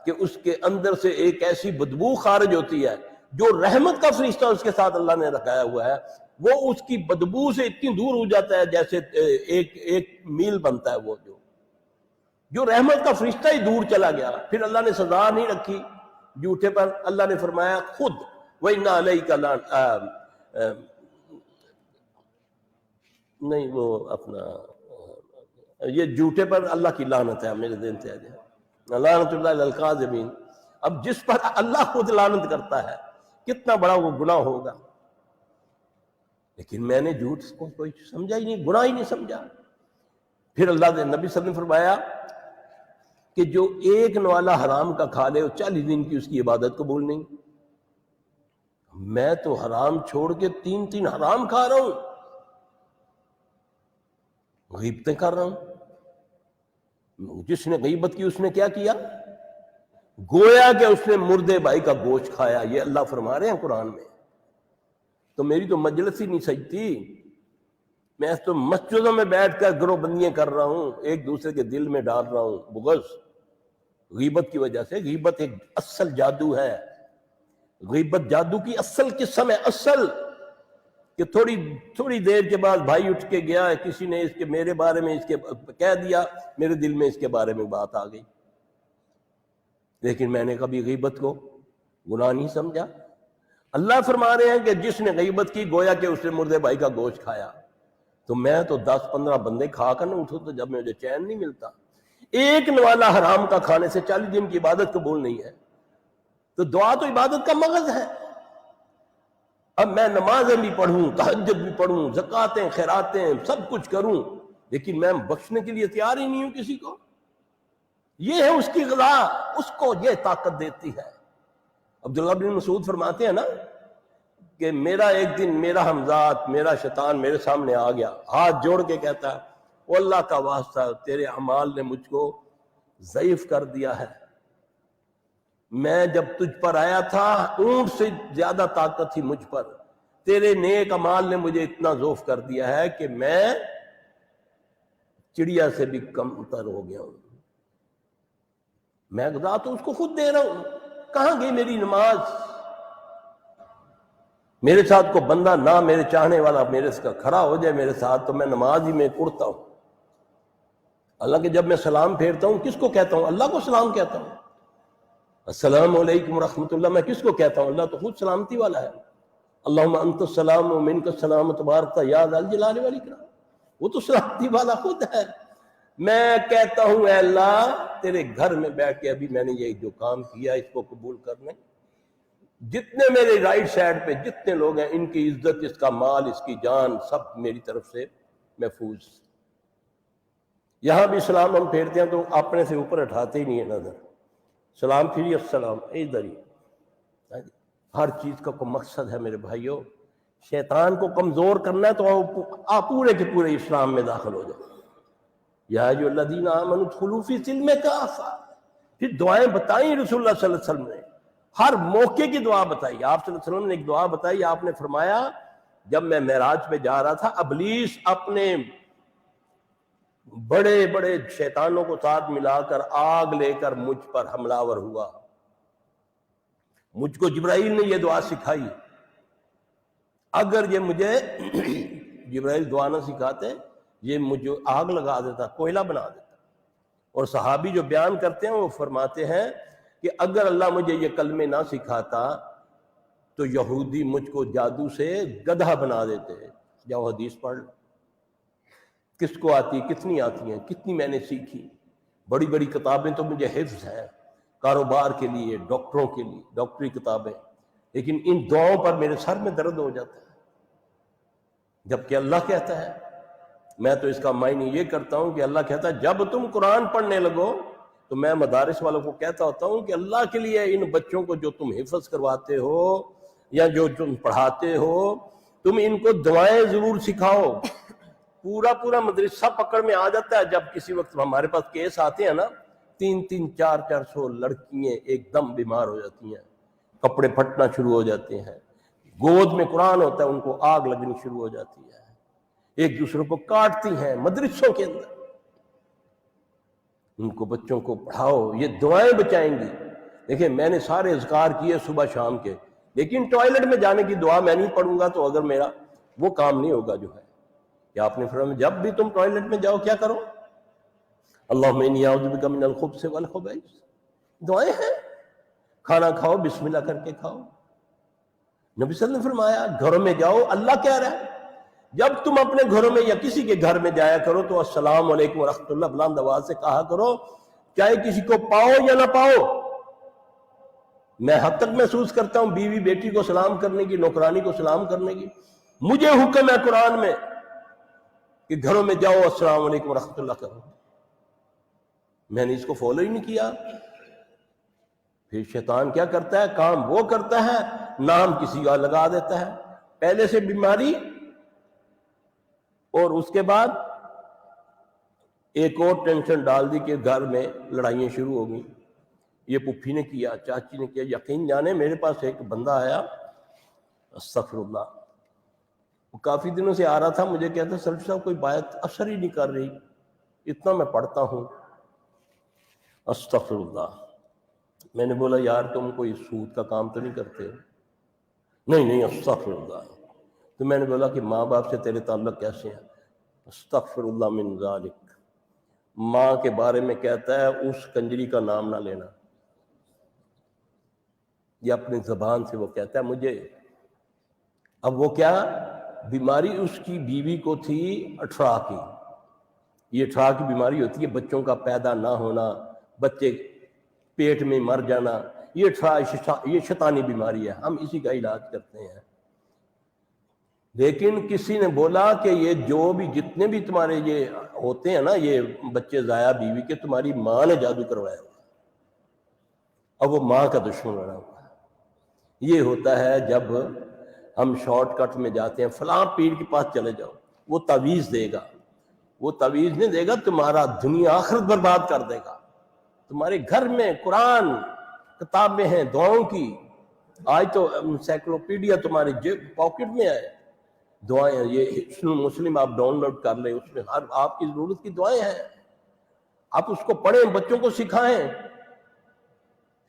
کہ اس کے اندر سے ایک ایسی بدبو خارج ہوتی ہے جو رحمت کا فرشتہ اس کے ساتھ اللہ نے رکھایا ہوا ہے، وہ اس کی بدبو سے اتنی دور ہو جاتا ہے جیسے ایک میل بنتا ہے. وہ جو رحمت کا فرشتہ ہی دور چلا گیا. پھر اللہ نے سزا نہیں رکھی جھوٹے پر. اللہ نے فرمایا خود وَإِنَّ عَلَيْكَ نہیں، وہ اپنا یہ جھوٹے پر اللہ کی لعنت ہے. میرے دین سے آ جائے، لعنت اللہ علی الکاذبین. اب جس پر اللہ خود لعنت کرتا ہے کتنا بڑا وہ گناہ ہوگا. لیکن میں نے جھوٹ کو کوئی سمجھا ہی نہیں، گناہ ہی نہیں سمجھا. پھر اللہ نے نبی صلی اللہ علیہ وسلم نے فرمایا کہ جو ایک نوالا حرام کا کھا لے 40 دن کی اس کی عبادت قبول نہیں. میں تو حرام چھوڑ کے 3 حرام کھا رہا ہوں، غیبتیں کر رہا ہوں. جس نے غیبت کی اس نے کیا کیا؟ گویا کہ اس نے مردے بھائی کا گوشت کھایا. یہ اللہ فرما رہے ہیں قرآن میں. تو میری تو مجلس ہی نہیں سجتی. میں تو مسجدوں میں بیٹھ کر گروہ بندیاں کر رہا ہوں، ایک دوسرے کے دل میں ڈال رہا ہوں بغض غیبت کی وجہ سے. غیبت ایک اصل جادو ہے. غیبت جادو کی اصل قسم ہے. اصل کہ تھوڑی دیر کے بعد بھائی اٹھ کے گیا، کسی نے اس کے میرے بارے میں اس کے کہہ دیا، میرے دل میں اس کے بارے میں بات آ گئی، لیکن میں نے کبھی غیبت کو گناہ نہیں سمجھا. اللہ فرما رہے ہیں کہ جس نے غیبت کی گویا کہ اس نے مردے بھائی کا گوشت کھایا. تو میں تو 10-15 بندے کھا کر نہ اٹھوں تو جب مجھے چین نہیں ملتا. ایک نوالا حرام کا کھانے سے 40 دن کی عبادت قبول نہیں ہے. تو دعا تو عبادت کا مغز ہے. اب میں نمازیں بھی پڑھوں، تہجد بھی پڑھوں، زکاتیں خیراتیں سب کچھ کروں، لیکن میں بخشنے کے لیے تیار ہی نہیں ہوں کسی کو. یہ ہے اس کی غذا، اس کو یہ طاقت دیتی ہے۔ عبداللہ بن مسعود فرماتے ہیں نا کہ میرا ایک دن میرا ہمذات، میرا شیطان میرے سامنے آ گیا، ہاتھ جوڑ کے کہتا ہے او اللہ کا واسطہ تیرے اعمال نے مجھ کو ضعیف کر دیا ہے، میں جب تجھ پر آیا تھا اونٹ سے زیادہ طاقت تھی مجھ پر، تیرے نیک اعمال نے مجھے اتنا ضعف کر دیا ہے کہ میں چڑیا سے بھی کم تر ہو گیا ہوں، میں غذا تو اس کو خود دے رہا ہوں، کہاں گئی میری نماز؟ میرے ساتھ کو بندہ نہ میرے چاہنے والا میرے سے کھڑا ہو جائے میرے ساتھ تو میں نماز ہی میں اڑتا ہوں۔ حالانکہ جب میں سلام پھیرتا ہوں کس کو کہتا ہوں؟ اللہ کو سلام کہتا ہوں، السلام علیکم ورحمۃ اللہ، میں کس کو کہتا ہوں؟ اللہ تو خود سلامتی والا ہے، اللہم انت السلام و منک السلام تبارک یا ذا الجلال والاکرام، وہ تو سلامتی والا خود ہے۔ میں کہتا ہوں اے اللہ تیرے گھر میں بیٹھ کے ابھی میں نے یہ جو کام کیا اس کو قبول کرنا، جتنے میرے رائٹ سائڈ پہ جتنے لوگ ہیں ان کی عزت، اس کا مال، اس کی جان سب میری طرف سے محفوظ۔ یہاں بھی سلام ہم پھیرتے ہیں تو اپنے سے اوپر اٹھاتے ہی نہیں ہے نظر، سلام پھیری السلام ادھر ہی۔ ہر چیز کا کوئی مقصد ہے میرے بھائیوں، شیطان کو کمزور کرنا ہے تو آپ پورے کے پورے اسلام میں داخل ہو جائیں۔ یا ایھا الذین آمنوا ادخلوا فی السلم کافۃ، پھر دعائیں بتائیں رسول اللہ صلی اللہ علیہ وسلم نے، ہر موقع کی دعا بتائی۔ آپ صلی اللہ علیہ وسلم نے ایک دعا بتائی، آپ نے فرمایا جب میں معراج پہ جا رہا تھا ابلیس اپنے بڑے بڑے شیطانوں کو ساتھ ملا کر آگ لے کر مجھ پر حملہ آور ہوا، مجھ کو جبرائیل نے یہ دعا سکھائی، اگر یہ مجھے جبرائیل دعا نہ سکھاتے یہ مجھے آگ لگا دیتا، کوئلہ بنا دیتا۔ اور صحابی جو بیان کرتے ہیں وہ فرماتے ہیں کہ اگر اللہ مجھے یہ کلمے نہ سکھاتا تو یہودی مجھ کو جادو سے گدھا بنا دیتے۔ جاؤ حدیث پڑھ لو، کس کو آتی، کتنی آتی ہیں، کتنی میں نے سیکھی، بڑی بڑی کتابیں تو مجھے حفظ ہیں کاروبار کے لیے، ڈاکٹروں کے لیے ڈاکٹری کتابیں، لیکن ان دعاؤں پر میرے سر میں درد ہو جاتا ہے، جبکہ اللہ کہتا ہے، میں تو اس کا معنی یہ کرتا ہوں کہ اللہ کہتا ہے جب تم قرآن پڑھنے لگو تو میں مدارس والوں کو کہتا ہوتا ہوں کہ اللہ کے لیے ان بچوں کو جو تم حفظ کرواتے ہو یا جو تم پڑھاتے ہو تم ان کو دعائیں ضرور سکھاؤ۔ پورا مدرسہ پکڑ میں آ جاتا ہے جب کسی وقت ہمارے پاس کیس آتے ہیں نا، 300-400 لڑکیاں ایک دم بیمار ہو جاتی ہیں، کپڑے پھٹنا شروع ہو جاتے ہیں، گود میں قرآن ہوتا ہے ان کو آگ لگنی شروع ہو جاتی ہے، ایک دوسرے کو کاٹتی ہیں مدرسوں کے اندر۔ ان کو بچوں کو پڑھاؤ، یہ دعائیں بچائیں گی۔ دیکھیں میں نے سارے اذکار کیے صبح شام کے، لیکن ٹوائلٹ میں جانے کی دعا میں نہیں پڑھوں گا تو اگر میرا وہ کام نہیں ہوگا جو ہے کہ آپ نے فرمایا جب بھی تم ٹوائلٹ میں جاؤ کیا کرو؟ اللہم انی اعوذ بک من الخبث والخبائث، دعائیں ہیں۔ کھانا کھاؤ بسم اللہ کر کے کھاؤ۔ نبی صلی اللہ علیہ وسلم نے فرمایا گھروں میں جاؤ، اللہ کہہ رہا ہے جب تم اپنے گھروں میں یا کسی کے گھر میں جایا کرو تو السلام علیکم ورحمۃ اللہ بلند آواز سے کہا کرو، چاہے کسی کو پاؤ یا نہ پاؤ۔ میں حد تک محسوس کرتا ہوں بیوی بیٹی کو سلام کرنے کی، نوکرانی کو سلام کرنے کی، مجھے حکم ہے قرآن میں کہ گھروں میں جاؤ السلام علیکم ورحمۃ اللہ کرو، میں نے اس کو فالو ہی نہیں کیا۔ پھر شیطان کیا کرتا ہے؟ کام وہ کرتا ہے نام کسی کا لگا دیتا ہے، پہلے سے بیماری اور اس کے بعد ایک اور ٹینشن ڈال دی کہ گھر میں لڑائیاں شروع ہو گئیں، یہ پھپھی نے کیا، چاچی نے کیا۔ یقین جانے میرے پاس ایک بندہ آیا، استغفر اللہ، وہ کافی دنوں سے آ رہا تھا، مجھے کہتا سلفی صاحب کوئی بات اثر ہی نہیں کر رہی، اتنا میں پڑھتا ہوں، استغفر اللہ۔ میں نے بولا یار تم کوئی سود کا کام تو نہیں کرتے؟ نہیں استغفر اللہ۔ تو میں نے بولا کہ ماں باپ سے تیرے تعلق کیسے ہیں؟ استغفر اللہ من ذالک، ماں کے بارے میں کہتا ہے اس کنجری کا نام نہ لینا، یہ اپنی زبان سے وہ کہتا ہے مجھے۔ اب وہ کیا بیماری اس کی بیوی کو تھی 18 کی، یہ 18 کی بیماری ہوتی ہے بچوں کا پیدا نہ ہونا، بچے پیٹ میں مر جانا، یہ شیطانی بیماری ہے، ہم اسی کا علاج کرتے ہیں۔ لیکن کسی نے بولا کہ یہ جو بھی جتنے بھی تمہارے یہ ہوتے ہیں نا یہ بچے ضائع بیوی کے، تمہاری ماں نے جادو کروایا ہوا، اب وہ ماں کا دشمن بنا ہوا ہے۔ یہ ہوتا ہے جب ہم شارٹ کٹ میں جاتے ہیں، فلاں پیر کے پاس چلے جاؤ، وہ تعویذ دے گا، وہ تعویذ نہیں دے گا، تمہارا دنیا آخرت برباد کر دے گا۔ تمہارے گھر میں قرآن کتابیں ہیں دعاؤں کی، آج تو انسائکلوپیڈیا تمہارے جیب پاکٹ میں ہے، دعائیں، یہ حصن مسلم آپ ڈاؤن لوڈ کر لیں، اس میں ہر آپ کی ضرورت کی دعائیں ہیں، آپ اس کو پڑھیں، بچوں کو سکھائیں،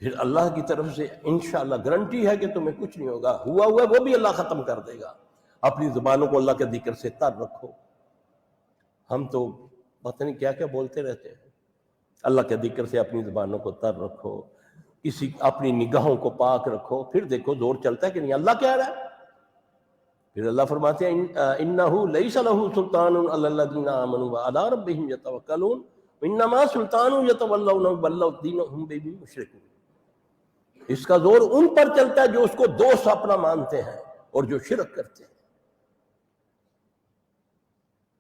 پھر اللہ کی طرف سے انشاءاللہ گارنٹی ہے کہ تمہیں کچھ نہیں ہوگا، ہوا ہوا وہ بھی اللہ ختم کر دے گا۔ اپنی زبانوں کو اللہ کے ذکر سے تر رکھو۔ ہم تو پتہ نہیں کیا کیا بولتے رہتے ہیں، اللہ کے ذکر سے اپنی زبانوں کو تر رکھو، اپنی نگاہوں کو پاک رکھو، پھر دیکھو زور چلتا ہے کہ نہیں۔ اللہ کہہ رہا ہے، پھر اللہ فرماتے ہیں انہ لیس لہ سلطان علی الذین آمنوا وعلی ربہم یتوکلون انما سلطانہ یتولونہ والذین هم بہ مشرکون۔ اس کا زور ان پر چلتا ہے جو اس کو دوست اپنا مانتے ہیں اور جو شرک کرتے ہیں۔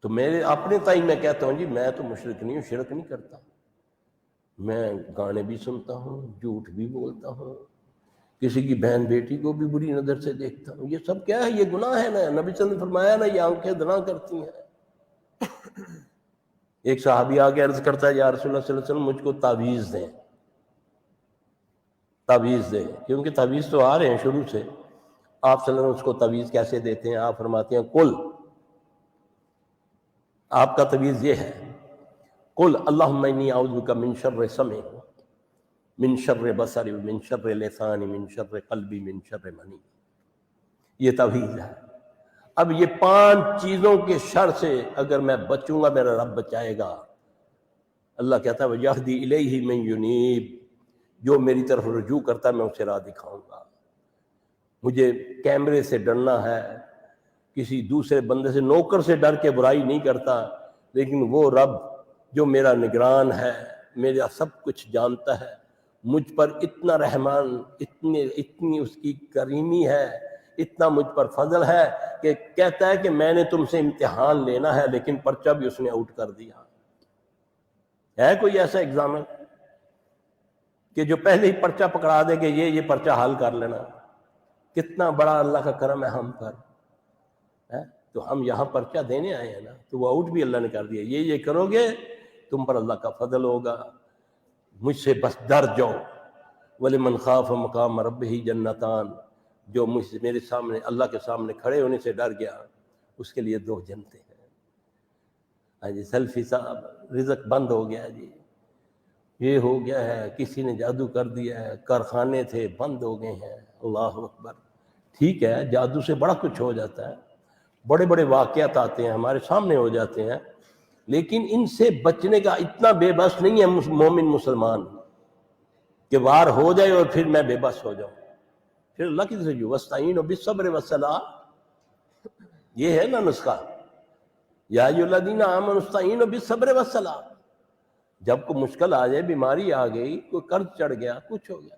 تو میرے اپنے تئیں میں کہتا ہوں جی میں تو مشرک نہیں ہوں، شرک نہیں کرتا، میں گانے بھی سنتا ہوں، جھوٹ بھی بولتا ہوں، کسی کی بہن بیٹی کو بھی بری نظر سے دیکھتا ہوں، یہ سب کیا ہے؟ یہ گناہ ہے نا۔ نبی صلی اللہ علیہ وسلم نے فرمایا نا یہ آنکھیں زنا کرتی ہیں۔ ایک صحابی آ کے عرض کرتا ہے یا رسول اللہ صلی اللہ علیہ وسلم مجھ کو تعویذ دیں، تعویذ دیں، کیونکہ تعویذ تو آ رہے ہیں شروع سے۔ آپ صلی اللہ علیہ وسلم اس کو تعویذ کیسے دیتے ہیں؟ آپ فرماتے ہیں قل، آپ کا تعویذ یہ ہے قل اللہم انی اعوذ بک من شر سمع من شر بصر من شر لسان من شر قلبی من شر منی۔ یہ توحید ہے۔ اب یہ 5 چیزوں کے شر سے اگر میں بچوں گا میرا رب بچائے گا۔ اللہ کہتا ہے وَيَهْدِي إِلَيْهِ مَن يُنِيبُ، جو میری طرف رجوع کرتا ہے میں اسے راہ دکھاؤں گا۔ مجھے کیمرے سے ڈرنا ہے، کسی دوسرے بندے سے، نوکر سے ڈر کے برائی نہیں کرتا، لیکن وہ رب جو میرا نگران ہے، میرا سب کچھ جانتا ہے، مجھ پر اتنا رحمان، اتنی اس کی کریمی ہے، اتنا مجھ پر فضل ہے کہ کہتا ہے کہ میں نے تم سے امتحان لینا ہے، لیکن پرچہ بھی اس نے آؤٹ کر دیا۔ ہے کوئی ایسا ایگزامن کہ جو پہلے ہی پرچہ پکڑا دے کہ یہ پرچہ حل کر لینا؟ کتنا بڑا اللہ کا کرم ہے ہم پر، ہے؟ تو ہم یہاں پرچہ دینے آئے ہیں نا، تو وہ آؤٹ بھی اللہ نے کر دیا۔ یہ کرو گے تم پر اللہ کا فضل ہوگا، مجھ سے بس ڈر جاؤ۔ وَلِمَنْ خَافَ مَقَامَ رَبِّهِ جَنَّتَانِ، جو میرے سامنے اللہ کے سامنے کھڑے ہونے سے ڈر گیا اس کے لیے 2 جنتیں ہیں۔ ہاں جی سیلفی صاحب رزق بند ہو گیا جی، یہ ہو گیا ہے، کسی نے جادو کر دیا ہے، کارخانے تھے بند ہو گئے ہیں، اللہ اکبر۔ ٹھیک ہے جادو سے بڑا کچھ ہو جاتا ہے، بڑے بڑے واقعات آتے ہیں ہمارے سامنے ہو جاتے ہیں، لیکن ان سے بچنے کا اتنا بے بس نہیں ہے مومن مسلمان کہ وار ہو جائے اور پھر میں بے بس ہو جاؤں۔ پھر اللہ کی طرف وَاسْتَعِینُوا بِالصَّبْرِ وَالصَّلَاةِ، یہ ہے نا نسخہ، یا ایھا الذین آمنوا اسْتَعِینُوا بِالصَّبْرِ وَالصَّلَاةِ۔ جب کوئی مشکل آ جائے، بیماری آ گئی، کوئی قرض چڑھ گیا، کچھ ہو گیا۔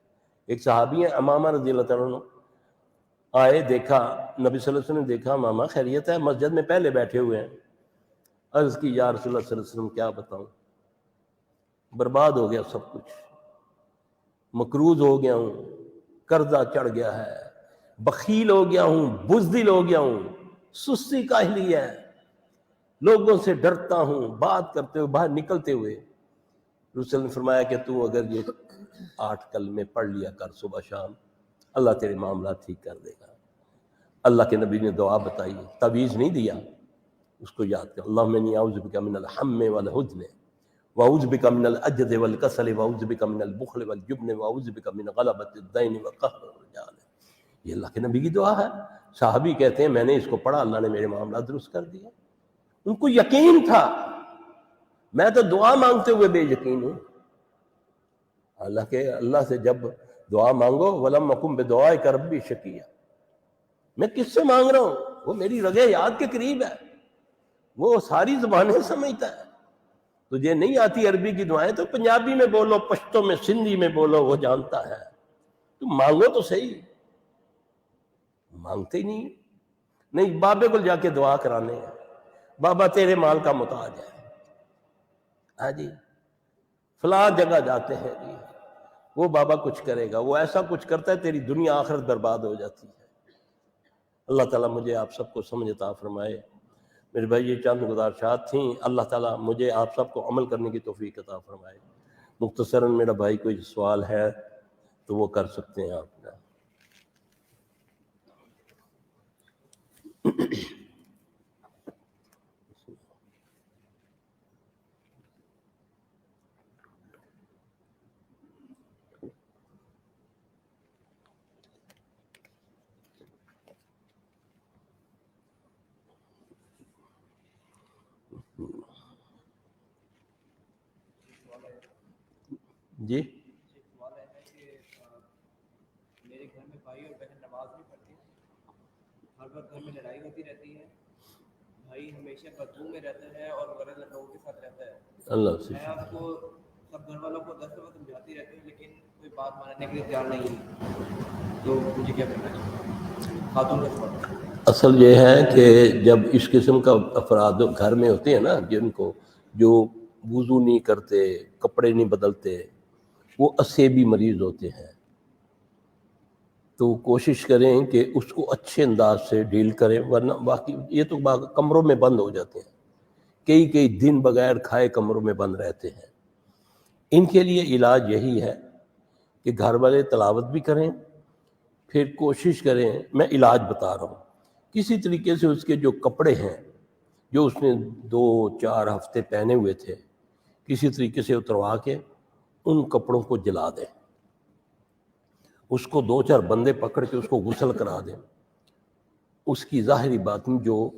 ایک صحابی ہیں امامہ رضی اللہ عنہ، آئے، دیکھا نبی صلی اللہ علیہ وسلم نے، دیکھا امامہ خیریت ہے؟ مسجد میں پہلے بیٹھے ہوئے ہیں۔ عرض کی یا رسول اللہ صلی اللہ علیہ وسلم کیا بتاؤں، برباد ہو گیا سب کچھ، مقروض ہو گیا ہوں، قرضہ چڑھ گیا ہے، بخیل ہو گیا ہوں، بزدل ہو گیا ہوں، سستی کاہلی ہے، لوگوں سے ڈرتا ہوں، بات کرتے ہوئے، باہر نکلتے ہوئے۔ رسول نے فرمایا کہ تو اگر یہ 8 کلمے پڑھ لیا کر صبح شام، اللہ تیرے معاملات ٹھیک کر دے گا۔ اللہ کے نبی نے دعا بتائی، تعویذ نہیں دیا، اس کو یاد کر۔ اللہم انی اعوذ بک من الہم والحزن واعوذ بک من العجز والکسل واعوذ بک من البخل والجبن واعوذ بک من غلبۃ الدین وقہر الرجال۔ یہ اللہ کے نبی کی دعا ہے۔ صحابی کہتے ہیں میں نے اس کو پڑھا، اللہ نے میرے معاملات درست کر دیا۔ ان کو یقین تھا، میں تو دعا مانگتے ہوئے بے یقین ہوں۔ حالانکہ اللہ سے جب دعا مانگو وَلَمْ أَكُنْ بِدُعَائِكَ رَبِّي شَقِيًّا، میں کس سے مانگ رہا ہوں؟ وہ میری رگے یاد کے قریب ہے، وہ ساری زبانیں سمجھتا ہے۔ تجھے نہیں آتی عربی کی دعائیں تو پنجابی میں بولو، پشتو میں، سندھی میں بولو، وہ جانتا ہے۔ تم مانگو تو صحیح، مانگتے ہی نہیں بابے کو جا کے دعا کرانے ہیں، بابا تیرے مال کا محتاج ہے، ہاں جی فلاں جگہ جاتے ہیں جی، وہ بابا کچھ کرے گا، وہ ایسا کچھ کرتا ہے تیری دنیا آخرت برباد ہو جاتی ہے۔ اللہ تعالیٰ مجھے آپ سب کو سمجھ عطا فرمائے۔ میرے بھائی یہ چند گزارشات تھیں، اللہ تعالیٰ مجھے آپ سب کو عمل کرنے کی توفیق عطا فرمائے۔ مختصراً میرا بھائی کوئی سوال ہے تو وہ کر سکتے ہیں آپ۔ جی سوال ہے کہ میرے گھر میں بھائی اور بہن نماز نہیں پڑھتی، ہر وقت گھر میں لڑائی ہوتی رہتی ہے، بھائی ہمیشہ بدبو میں رہتا ہے اور غلط لوگوں کے ساتھ رہتا ہے۔ اللہ سے میں آپ کو سب گھر والوں کو 10 دفعہ سمجھاتی رہتی ہوں لیکن کوئی بات ماننے کے لیے تیار نہیں ہے، تو مجھے کیا کرنا چاہیے؟ خاتون کا سوال۔ اصل یہ ہے کہ جب اس قسم کا افراد گھر میں ہوتے ہیں نا، جن کو جو وضو نہیں کرتے، کپڑے نہیں بدلتے، وہ اسیبی مریض ہوتے ہیں، تو کوشش کریں کہ اس کو اچھے انداز سے ڈیل کریں، ورنہ باقی یہ تو کمروں میں بند ہو جاتے ہیں، کئی دن بغیر کھائے کمروں میں بند رہتے ہیں۔ ان کے لیے علاج یہی ہے کہ گھر والے تلاوت بھی کریں، پھر کوشش کریں، میں علاج بتا رہا ہوں، کسی طریقے سے اس کے جو کپڑے ہیں جو اس نے 2-4 ہفتے پہنے ہوئے تھے، کسی طریقے سے اتروا کے ان کپڑوں کو جلا دیں، اس کو 2-4 بندے پکڑ کے اس کو غسل کرا دیں، اس کی ظاہری باطن جو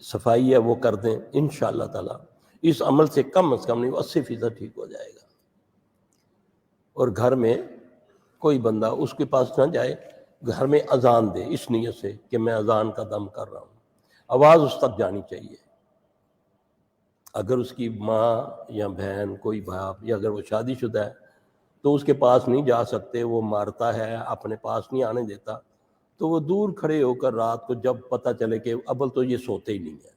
صفائی ہے وہ کر دیں، انشاءاللہ تعالی اس عمل سے کم از کم نہیں 80% ٹھیک ہو جائے گا۔ اور گھر میں کوئی بندہ اس کے پاس نہ جائے، گھر میں اذان دے اس نیت سے کہ میں اذان کا دم کر رہا ہوں، آواز اس تک جانی چاہیے۔ اگر اس کی ماں یا بہن کوئی باپ یا اگر وہ شادی شدہ ہے تو اس کے پاس نہیں جا سکتے، وہ مارتا ہے، اپنے پاس نہیں آنے دیتا، تو وہ دور کھڑے ہو کر رات کو جب پتہ چلے کہ اول تو یہ سوتے ہی نہیں ہیں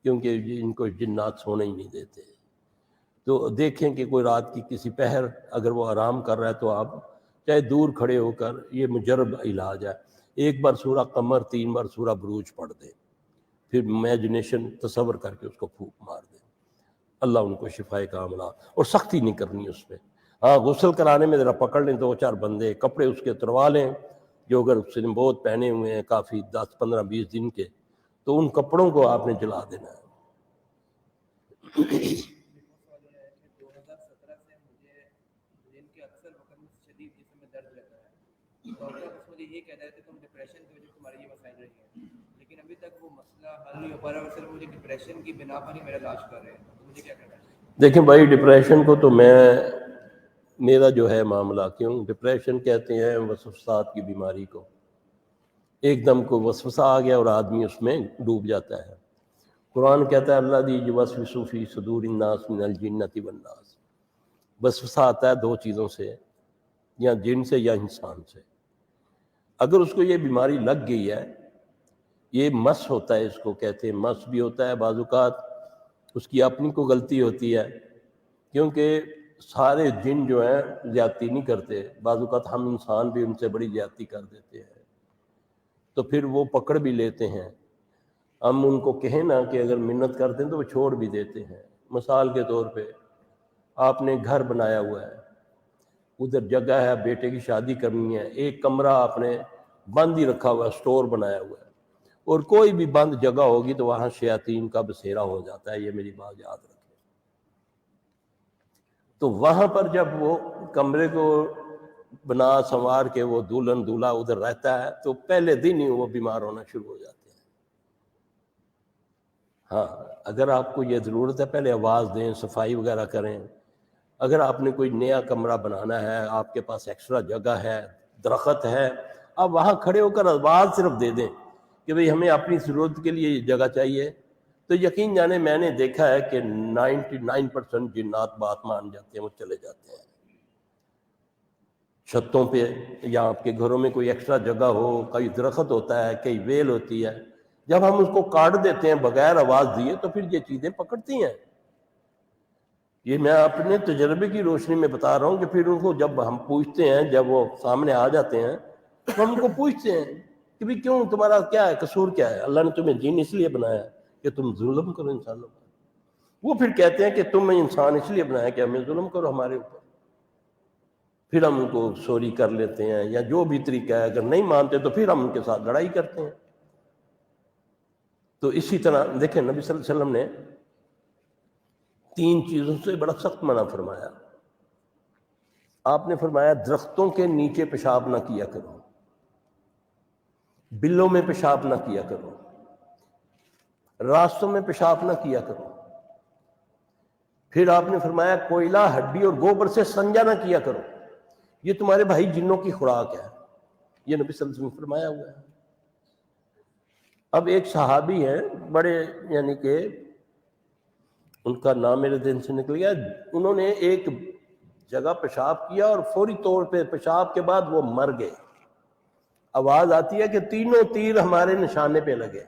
کیونکہ ان کو جنات سونے ہی نہیں دیتے، تو دیکھیں کہ کوئی رات کی کسی پہر اگر وہ آرام کر رہا ہے تو آپ چاہے دور کھڑے ہو کر، یہ مجرب علاج ہے، 1 بار سورہ قمر 3 بار سورہ بروج پڑھ دیں، پھر امیجنیشن تصور کر کے اس کو پھونک مار دیں، اللہ ان کو شفائے کاملہ، اور سختی نہیں کرنی اس پہ۔ ہاں غسل کرانے میں ذرا پکڑ لیں 2-4 بندے، کپڑے اس کے اتروا لیں جو اگر اس نے بہت پہنے ہوئے ہیں کافی 10-15-20 دن کے، تو ان کپڑوں کو آپ نے جلا دینا ہے۔ 2017 سے مجھے دن کے اکثر وقت میں شدید جسم میں درد رہتا ہے، ڈاکٹر بس مجھے یہ کہتا ہے کہ تم ڈپریشن کی وجہ سے تمہاری یہ مسائل رہی ہیں، لیکن ابھی تک وہ مسئلہ حل نہیں ہو پا رہا اور صرف مجھے ڈپریشن کی بنا پر ہی میرا علاج کر رہے ہیں، تو مجھے کیا کرنا چاہیے؟ دیکھیں بھائی ڈپریشن کو تو میرا جو ہے معاملہ، کیوں ڈپریشن کہتے ہیں وسوسات کی بیماری کو، ایک دم کو وسوسہ آ گیا اور آدمی اس میں ڈوب جاتا ہے۔ قرآن کہتا ہے اللہ دی یوسوس فی صدور الناس من الجنۃ والناس، وسوسہ آتا ہے 2 چیزوں سے، یا جن سے یا انسان سے۔ اگر اس کو یہ بیماری لگ گئی ہے، یہ مس ہوتا ہے، اس کو کہتے ہیں مس بھی ہوتا ہے، بعض اوقات اس کی اپنی کو غلطی ہوتی ہے، کیونکہ سارے جن جو ہیں زیادتی نہیں کرتے، بعض اوقات ہم انسان بھی ان سے بڑی زیادتی کر دیتے ہیں، تو پھر وہ پکڑ بھی لیتے ہیں۔ ہم ان کو کہیں نا کہ اگر منت کرتے ہیں تو وہ چھوڑ بھی دیتے ہیں۔ مثال کے طور پہ آپ نے گھر بنایا ہوا ہے، ادھر جگہ ہے، بیٹے کی شادی کرنی ہے، ایک کمرہ آپ نے بند ہی رکھا ہوا ہے، سٹور بنایا ہوا ہے، اور کوئی بھی بند جگہ ہوگی تو وہاں شیاطین کا بسیرا ہو جاتا ہے، یہ میری بات یاد رکھیں۔ تو وہاں پر جب وہ کمرے کو بنا سنوار کے وہ دلہن دولہا ادھر رہتا ہے تو پہلے دن ہی وہ بیمار ہونا شروع ہو جاتے ہیں۔ ہاں اگر آپ کو یہ ضرورت ہے پہلے آواز دیں، صفائی وغیرہ کریں۔ اگر آپ نے کوئی نیا کمرہ بنانا ہے، آپ کے پاس ایکسٹرا جگہ ہے، درخت ہے، آپ وہاں کھڑے ہو کر آواز صرف دے دیں کہ بھئی ہمیں اپنی ضرورت کے لیے یہ جگہ چاہیے، تو یقین جانے میں نے دیکھا ہے کہ 99% جنات بات مان جاتے ہیں، وہ چلے جاتے ہیں۔ چھتوں پہ یا آپ کے گھروں میں کوئی ایکسٹرا جگہ ہو، کئی درخت ہوتا ہے، کئی ویل ہوتی ہے، جب ہم اس کو کاٹ دیتے ہیں بغیر آواز دیے تو پھر یہ چیزیں پکڑتی ہیں. یہ میں اپنے تجربے کی روشنی میں بتا رہا ہوں کہ پھر ان کو جب ہم پوچھتے ہیں، جب وہ سامنے آ جاتے ہیں تو ہم ان کو پوچھتے ہیں کہ بھی کیوں، تمہارا کیا ہے، قصور کیا ہے؟ اللہ نے تمہیں جن اس لیے بنایا کہ تم ظلم کرو انسانوں پر. وہ پھر کہتے ہیں کہ تم انسان اس لیے بنایا کہ ہمیں ظلم کرو ہمارے اوپر. پھر ہم ان کو سوری کر لیتے ہیں، یا جو بھی طریقہ ہے، اگر نہیں مانتے تو پھر ہم ان کے ساتھ لڑائی کرتے ہیں. تو اسی طرح دیکھیں نبی صلی اللہ علیہ وسلم نے 3 چیزوں سے بڑا سخت منع فرمایا. آپ نے فرمایا درختوں کے نیچے پیشاب نہ کیا کرو، بلوں میں پیشاب نہ کیا کرو، راستوں میں پیشاب نہ کیا کرو. پھر آپ نے فرمایا کوئلہ، ہڈی اور گوبر سے استنجا نہ کیا کرو، یہ تمہارے بھائی جنوں کی خوراک ہے. یہ نبی صلی اللہ علیہ وسلم نے فرمایا ہوا ہے. اب ایک صحابی ہیں بڑے، یعنی کہ ان کا نام میرے ذہن سے نکل گیا، انہوں نے ایک جگہ پیشاب کیا اور فوری طور پہ پیشاب کے بعد وہ مر گئے. آواز آتی ہے کہ تینوں تیر ہمارے نشانے پہ لگے.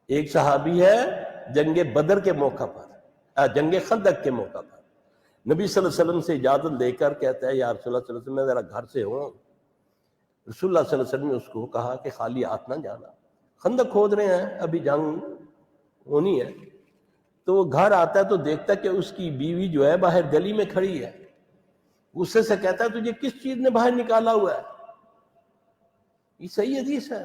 ایک صحابی ہے جنگ بدر کے موقع پر، جنگ خندق کے موقع پر، نبی صلی اللہ علیہ وسلم سے اجازت لے کر کہتا ہے یا رسول اللہ صلی اللہ علیہ وسلم میں ذرا گھر سے ہوں. رسول اللہ صلی اللہ علیہ وسلم نے اس کو کہا کہ خالی ہاتھ نہ جانا، خندق کھود رہے ہیں، ابھی جنگ ہونی ہے. تو وہ گھر آتا ہے تو دیکھتا ہے کہ اس کی بیوی جو ہے باہر گلی میں کھڑی ہے. غصے سے کہتا ہے تجھے کس چیز نے باہر نکالا ہوا ہے؟ یہ صحیح حدیث ہے.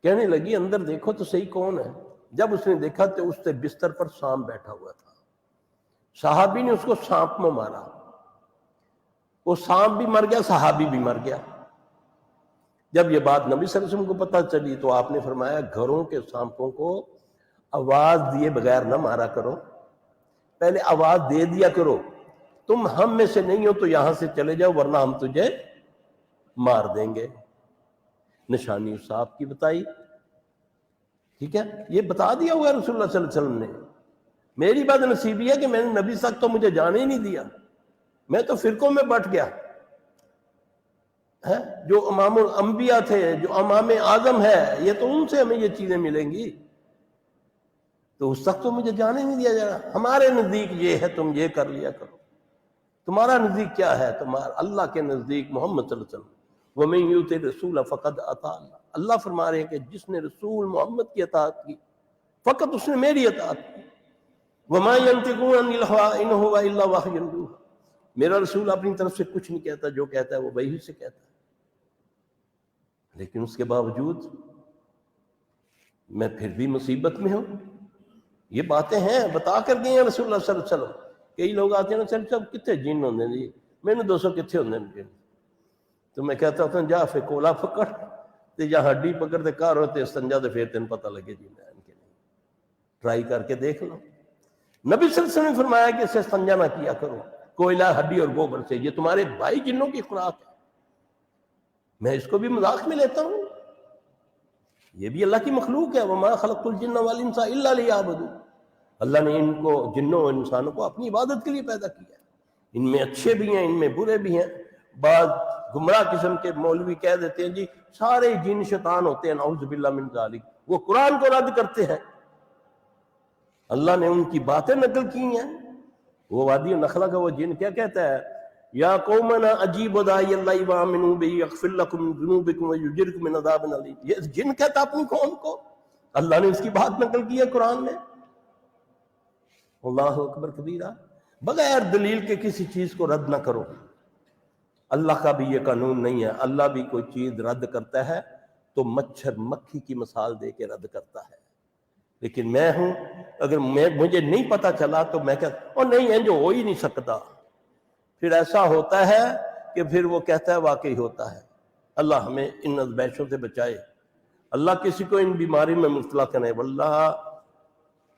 کہنے لگی اندر دیکھو تو صحیح کون ہے. جب اس نے دیکھا تو اس سے بستر پر سانپ بیٹھا ہوا تھا. صحابی نے اس کو سانپ میں مارا، وہ سانپ بھی مر گیا، صحابی بھی مر گیا. جب یہ بات نبی صلی اللہ علیہ وسلم کو پتہ چلی تو آپ نے فرمایا گھروں کے سانپوں کو آواز دیے بغیر نہ مارا کرو، پہلے آواز دے دیا کرو. تم ہم میں سے نہیں ہو تو یہاں سے چلے جاؤ ورنہ ہم تجھے مار دیں گے. نشانی صاحب کی بتائی، ٹھیک ہے، یہ بتا دیا ہوا رسول اللہ صلی اللہ علیہ وسلم نے. میری بات نصیبی ہے کہ میں نے نبی تک تو مجھے جانے ہی نہیں دیا، میں تو فرقوں میں بٹ گیا. جو امام الانبیاء تھے، جو امام اعظم ہے، یہ تو ان سے ہمیں یہ چیزیں ملیں گی. تو اس تک تو مجھے جانے نہیں دیا جا رہا. ہمارے نزدیک یہ ہے، تم یہ کر لیا کرو. تمہارا نزدیک کیا ہے؟ تمہارا اللہ کے نزدیک محمد صلی اللہ علیہ وسلم وَمَن يُطِعِ الرَّسُولَ فَقَدْ أَطَاعَ اللَّهَ. اللہ فرما رہے ہیں کہ جس نے رسول محمد کی اطاعت کی فقط اس نے میری اطاعت کی. وَمَا يَنطِقُ عَنِ الْهَوَىٰ إِنْ هُوَ إِلَّا وَحْيٌ يُوحَىٰ. میرا رسول اپنی طرف سے کچھ نہیں کہتا، جو کہتا ہے وہ وحی سے کہتا ہے. لیکن اس کے باوجود میں پھر بھی مصیبت میں ہوں. یہ باتیں ہیں بتا کر گئے ہیں رسول اللہ صلی اللہ علیہ وسلم. کئی لوگ آتے ہیں نا چل سب کتنے جن ہوندے جی، میں نے 200 کتنے ہوندے جن. تو میں کہتا ہوں جا پھر کولا پکڑ تے یا ہڈی پکڑ تے کار ہوتے استنجا تے پھر تین پتہ لگے جی میں ان کے نہیں. ٹرائی کر کے دیکھ لو. نبی صلی اللہ علیہ وسلم نے فرمایا کہ اسے استنجا نہ کیا کرو کوئلہ، ہڈی اور گوبر سے، یہ تمہارے بھائی جنوں کی خوراک ہے. میں اس کو بھی مذاق میں لیتا ہوں، یہ بھی اللہ کی مخلوق ہے. وَمَا خَلَقْتُ الْجِنَّ وَالْإِنسَ إِلَّا لِيَعْبُدُونِ. اللہ نے ان کو جنوں اور انسانوں کو اپنی عبادت کے لیے پیدا کیا ہے. ان میں اچھے بھی ہیں، ان میں برے بھی ہیں. بعض گمراہ قسم کے مولوی کہہ دیتے ہیں جی سارے جن شیطان ہوتے ہیں، نعوذ باللہ من ذالک. وہ قرآن کو رد کرتے ہیں. اللہ نے ان کی باتیں نقل کی ہیں. وہ وادی نخلا کا وہ جن کیا کہتا ہے؟ یا قومنا اجیبوا داعی اللہ وآمنوا بہ یغفر لکم من ذنوبکم ویجرکم من عذاب علیم. یہ جن کہتا اپنی قوم کو، اللہ نے اس کی بات نقل کی ہے قرآن میں. اللہ اکبر کبیرہ. بغیر دلیل کے کسی چیز کو رد نہ کرو. اللہ کا بھی یہ قانون نہیں ہے. اللہ بھی کوئی چیز رد کرتا ہے تو مچھر مکھی کی مثال دے کے رد کرتا ہے. لیکن میں ہوں، اگر مجھے نہیں پتا چلا تو میں کہتا اور نہیں ہے جو ہو ہی نہیں سکتا. پھر ایسا ہوتا ہے کہ پھر وہ کہتا ہے واقعی ہوتا ہے. اللہ ہمیں ان ازمائشوں سے بچائے. اللہ کسی کو ان بیماری میں مبتلا کرے. واللہ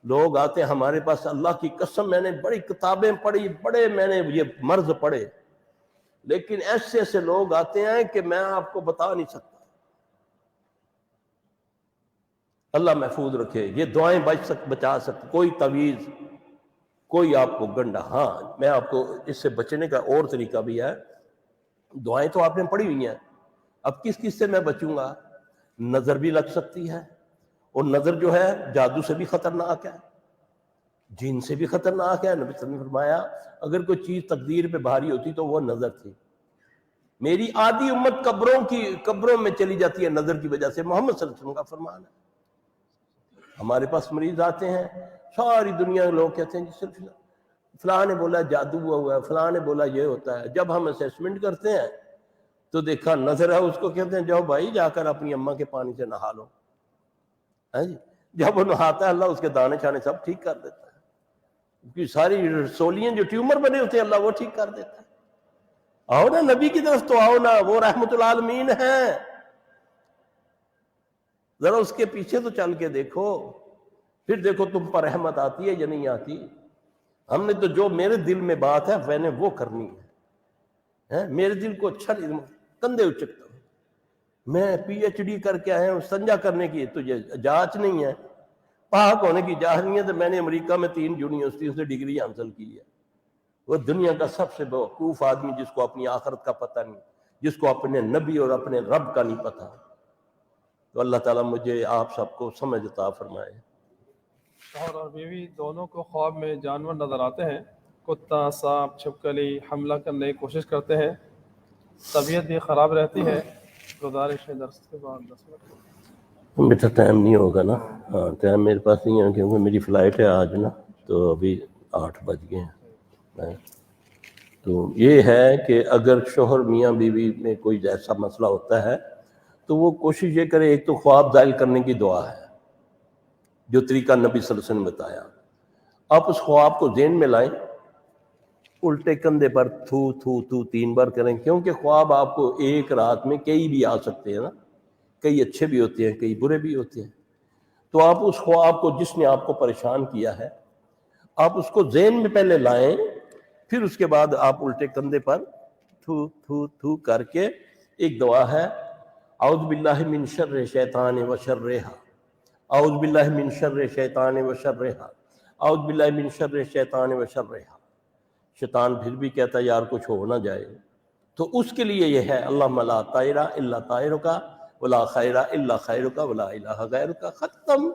لوگ آتے ہیں ہمارے پاس، اللہ کی قسم میں نے بڑی کتابیں پڑھی، بڑے میں نے یہ مرض پڑھے، لیکن ایسے ایسے لوگ آتے ہیں کہ میں آپ کو بتا نہیں سکتا. اللہ محفوظ رکھے. یہ دعائیں بچا سکتے. کوئی تعویذ، کوئی آپ کو گنڈا. ہاں میں آپ کو اس سے بچنے کا اور طریقہ بھی ہے. دعائیں تو آپ نے پڑھی ہوئی ہیں، اب کس کس سے میں بچوں گا؟ نظر بھی لگ سکتی ہے، اور نظر جو ہے جادو سے بھی خطرناک ہے، جن سے بھی خطرناک ہے۔ نبی صلی اللہ علیہ وسلم نے فرمایا اگر کوئی چیز تقدیر پہ بھاری ہوتی تو وہ نظر تھی۔ میری آدھی امت قبروں میں چلی جاتی ہے نظر کی وجہ سے، محمد صلی اللہ علیہ وسلم کا فرمان ہے۔ ہمارے پاس مریض آتے ہیں، ساری دنیا کے لوگ کہتے ہیں جی صرف فلاں نے بولا جادو ہوا ہے، فلاں نے بولا یہ ہوتا ہے۔ جب ہم اسیسمنٹ کرتے ہیں تو دیکھا نظر ہے، اس کو کہتے ہیں جاؤ بھائی جا کر اپنی اماں کے پانی سے نہا لو، ہے جی۔ جب وہ نہاتا ہے اللہ اس کے دانے چھانے سب ٹھیک کر دیتا ہے، کیونکہ ساری رسولیاں جو ٹیومر بنے ہوتے ہیں اللہ وہ ٹھیک کر دیتا ہے۔ آؤ نا نبی کی طرف تو آؤ نا، وہ رحمت العالمین ہیں، ذرا اس کے پیچھے تو چل کے دیکھو، پھر دیکھو تم پر رحمت آتی ہے یا نہیں آتی۔ ہم نے تو جو میرے دل میں بات ہے میں نے وہ کرنی ہے، میرے دل کو اچھا نہیں، کندھے اچکتا ہوں، میں پی ایچ ڈی کر کے آیا ہوں، سنجا کرنے کی تجھے جانچ نہیں ہے، پاک ہونے کی جانچ نہیں ہے، تو میں نے امریکہ میں 3 یونیورسٹیوں سے ڈگری حاصل کی ہے۔ وہ دنیا کا سب سے بیوقوف آدمی جس کو اپنی آخرت کا پتہ نہیں، جس کو اپنے نبی اور اپنے رب کا نہیں پتہ۔ تو اللہ تعالیٰ مجھے آپ سب کو سمجھ عطا فرمائے۔ شوہر اور بیوی دونوں کو خواب میں جانور نظر آتے ہیں، کتا، سانپ، چھپکلی حملہ کرنے کی کوشش کرتے ہیں، طبیعت بھی خراب رہتی ہے۔ گزارش ہے درس کے بعد 10 منٹ۔ بیٹا ٹائم نہیں ہوگا نا؟ ہاں ٹائم میرے پاس نہیں ہے کیونکہ میری فلائٹ ہے آج نا، تو ابھی 8 بج گئے ہیں۔ تو یہ ہے کہ اگر شوہر میاں بیوی میں کوئی ایسا مسئلہ ہوتا ہے تو وہ کوشش یہ کرے، ایک تو خواب ظاہر کرنے کی دعا ہے جو طریقہ نبی صلی اللہ علیہ وسلم نے بتایا، آپ اس خواب کو ذہن میں لائیں، الٹے کندھے پر تھو تھو تھو 3 بار کریں، کیونکہ خواب آپ کو ایک رات میں کئی بھی آ سکتے ہیں نا، کئی اچھے بھی ہوتے ہیں کئی برے بھی ہوتے ہیں۔ تو آپ اس خواب کو جس نے آپ کو پریشان کیا ہے آپ اس کو ذہن میں پہلے لائیں، پھر اس کے بعد آپ الٹے کندھے پر تھو تھو تھو کر کے ایک دعا ہے، اعوذ باللہ من شر شیطان و شرہا، اعوذ باللہ من شر شیطان و شرہا، اعوذ باللہ من شر شیطان و شرہا۔ شیطان پھر بھی کہتا ہے یار کچھ ہو نہ جائے، تو اس کے لیے یہ ہے اللہم لا طائر الا طائرک ولا خیر الا خیرک ولا الہ غیرک، ختم۔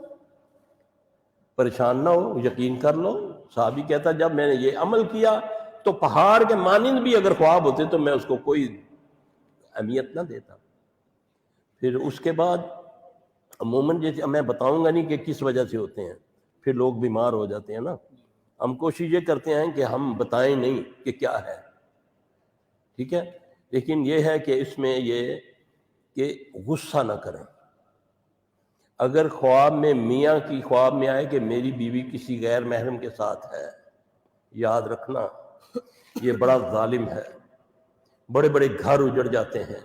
پریشان نہ ہو، یقین کر لو۔ صحابی کہتا جب میں نے یہ عمل کیا تو پہاڑ کے مانند بھی اگر خواب ہوتے تو میں اس کو کوئی اہمیت نہ دیتا۔ پھر اس کے بعد عموماً جیسے میں بتاؤں گا نہیں کہ کس وجہ سے ہوتے ہیں، پھر لوگ بیمار ہو جاتے ہیں نا، ہم کوشش یہ کرتے ہیں کہ ہم بتائیں نہیں کہ کیا ہے، ٹھیک ہے، لیکن یہ ہے کہ اس میں یہ کہ غصہ نہ کریں۔ اگر خواب میں میاں کی خواب میں آئے کہ میری بیوی کسی غیر محرم کے ساتھ ہے، یاد رکھنا یہ بڑا ظالم ہے، بڑے بڑے گھر اجڑ جاتے ہیں۔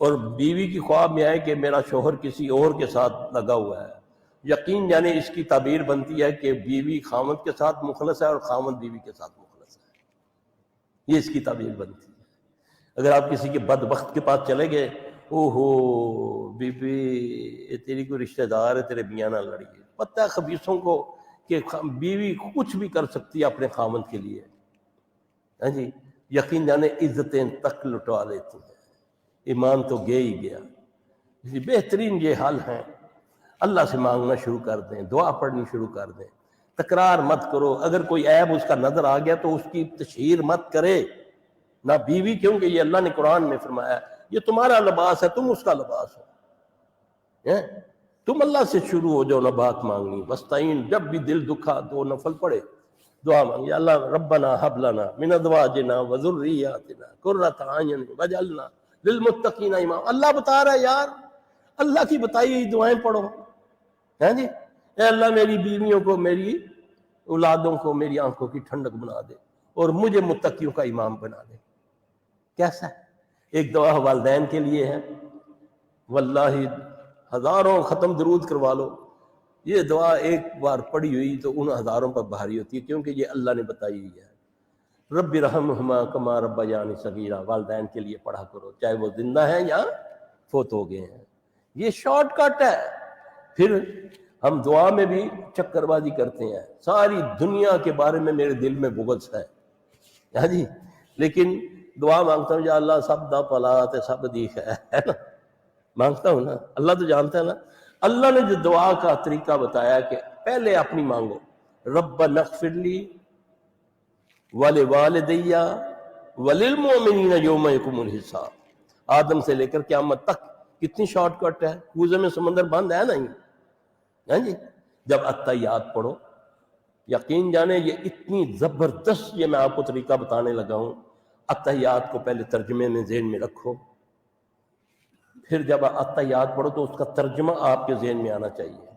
اور بیوی کی خواب میں آئے کہ میرا شوہر کسی اور کے ساتھ لگا ہوا ہے، یقین جانے اس کی تعبیر بنتی ہے کہ بیوی خاوند کے ساتھ مخلص ہے اور خاوند بیوی کے ساتھ مخلص ہے، یہ اس کی تعبیر بنتی ہے۔ اگر آپ کسی کے بدبخت کے پاس چلے گئے، او ہو بی بی تیری کوئی رشتہ دار ہے تیرے میاں نہ لڑیے، پتہ ہے خبیثوں کو کہ بیوی کچھ بھی کر سکتی ہے اپنے خاوند کے لیے، ہاں جی، یقین جانے عزتیں تک لٹوا لیتی ہیں، ایمان تو گیا ہی گیا۔ اس لیے بہترین یہ حل ہیں، اللہ سے مانگنا شروع کر دیں، دعا پڑھنی شروع کر دیں، تکرار مت کرو۔ اگر کوئی عیب اس کا نظر آ گیا تو اس کی تشہیر مت کرے، نہ بیوی، کیونکہ یہ اللہ نے قرآن میں فرمایا یہ تمہارا لباس ہے، تم اس کا لباس ہو۔ تم اللہ سے شروع ہو جاؤ نہ بات مانگنی، وستعین، جب بھی دل دکھا دو نفل پڑھے دعا مانگی، یا اللہ ربنا حب لنا من ازواجنا وذریاتنا قرۃ اعین واجعلنا للمتقین اماما۔ اللہ بتا رہا ہے یار، اللہ کی بتائی ہوئی دعائیں پڑھو، ہیں جی، اے اللہ میری بیویوں کو، میری اولادوں کو میری آنکھوں کی ٹھنڈک بنا دے اور مجھے متقیوں کا امام بنا دے۔ کیسا ہے؟ ایک دعا والدین کے لیے ہے، واللہ ہزاروں ختم درود کروا لو، یہ دعا ایک بار پڑھی ہوئی تو ان ہزاروں پر بھاری ہوتی ہے، کیونکہ یہ اللہ نے بتائی ہوئی ہے۔ رب ارحمہما کما ربیانی صغیرا، والدین کے لیے پڑھا کرو چاہے وہ زندہ ہیں یا فوت ہو گئے ہیں، یہ شارٹ کٹ ہے۔ پھر ہم دعا میں بھی چکر بازی کرتے ہیں، ساری دنیا کے بارے میں میرے دل میں بغض ہے، ہاں جی، لیکن دعا مانگتا ہوں یا اللہ سب دا پلا تے سب دی خیر، ہے نا، مانگتا ہوں نا، اللہ تو جانتا ہے نا۔ اللہ نے جو دعا کا طریقہ بتایا کہ پہلے اپنی مانگو، ربنا اغفر لی ولوالدی وللمؤمنین یوم یقوم الحساب۔ آدم سے لے کر قیامت تک کتنی شارٹ کٹ ہے، کوزے میں سمندر بند ہے نہیں، ہاں جی۔ جب التحیات پڑھو، یقین جانے یہ اتنی زبردست، یہ میں آپ کو طریقہ بتانے لگا ہوں۔ التحیات کو پہلے ترجمے میں ذہن میں رکھو، پھر جب التحیات پڑھو تو اس کا ترجمہ آپ کے ذہن میں آنا چاہیے۔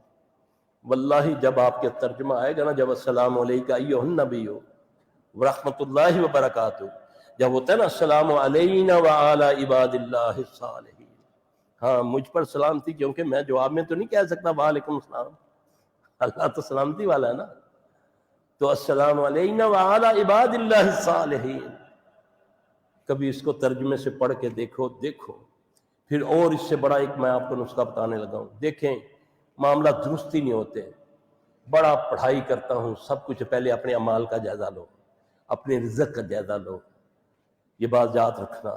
واللہ جب آپ کے ترجمہ آئے گا نا، جب السلام علیکہ ایھا النبی ورحمۃ اللہ وبرکاتہ، جب ہوتا ہے نا السلام علینا وعلی عباد اللہ الصالحین، ہاں مجھ پر سلامتی، کیونکہ میں جواب میں تو نہیں کہہ سکتا وعلیکم السلام، اللہ تو سلامتی والا ہے نا۔ تو السلام علینا وعلی عباد اللہ الصالحین، کبھی اس کو ترجمے سے پڑھ کے دیکھو۔ پھر اور اس سے بڑا ایک میں آپ کو نسخہ بتانے لگا ہوں۔ دیکھیں معاملہ درست ہی نہیں ہوتے، بڑا پڑھائی کرتا ہوں سب کچھ، پہلے اپنے اعمال کا جائزہ لو، اپنے رزق کا جائزہ لو، یہ بات یاد رکھنا۔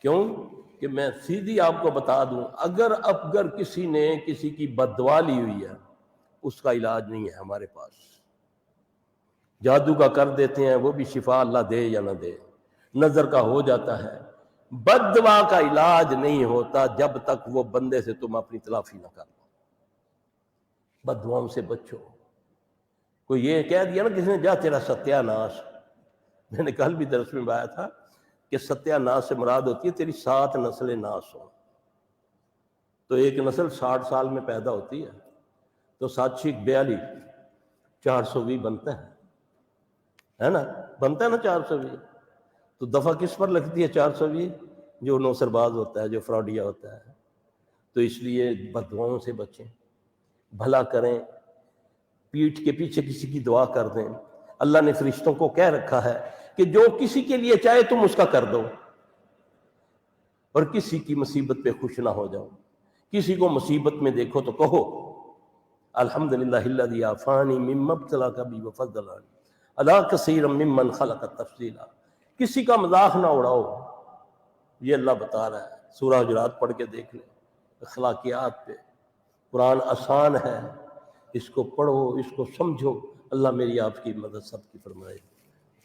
کیوں کہ میں سیدھی آپ کو بتا دوں، اگر کسی نے کسی کی بد دعا لی ہوئی ہے، اس کا علاج نہیں ہے ہمارے پاس۔ جادو کا کر دیتے ہیں، وہ بھی شفا اللہ دے یا نہ دے، نظر کا ہو جاتا ہے۔ بد دعا کا علاج نہیں ہوتا جب تک وہ بندے سے تم اپنی تلافی نہ کر لو۔ بد دعاؤں سے بچو۔ کوئی یہ کہہ دیا نا کسی نے، جا تیرا ستیہ ناش، میں نے کل بھی درس میں بتایا تھا کہ ستیہ ناش سے مراد ہوتی ہے تیری 7 نسلیں ناش ہوں۔ تو ایک نسل 60 سال میں پیدا ہوتی ہے، تو 7 × 42 420 بنتا ہے نا، بنتا ہے نا 420۔ تو دفعہ کس پر لگتی ہے 420؟ جو نوسر باز ہوتا ہے، جو فراڈیا ہوتا ہے۔ تو اس لیے بد دعاؤں سے بچیں، بھلا کریں، پیٹھ کے پیچھے کسی کی دعا کر دیں۔ اللہ نے فرشتوں کو کہہ رکھا ہے کہ جو کسی کے لیے چاہے تم اس کا کر دو، اور کسی کی مصیبت پہ خوش نہ ہو جاؤ۔ کسی کو مصیبت میں دیکھو تو کہو الحمدللہ الذی عافانی مما ابتلاک بہ وفضلنی علی کثیر ممن خلق تفضیلا۔ کسی کا مذاق نہ اڑاؤ، یہ اللہ بتا رہا ہے۔ سورہ حجرات پڑھ کے دیکھ لیں، اخلاقیات پہ۔ قرآن آسان ہے، اس کو پڑھو، اس کو سمجھو، اللہ میری آپ کی مدد سب کی فرمائے۔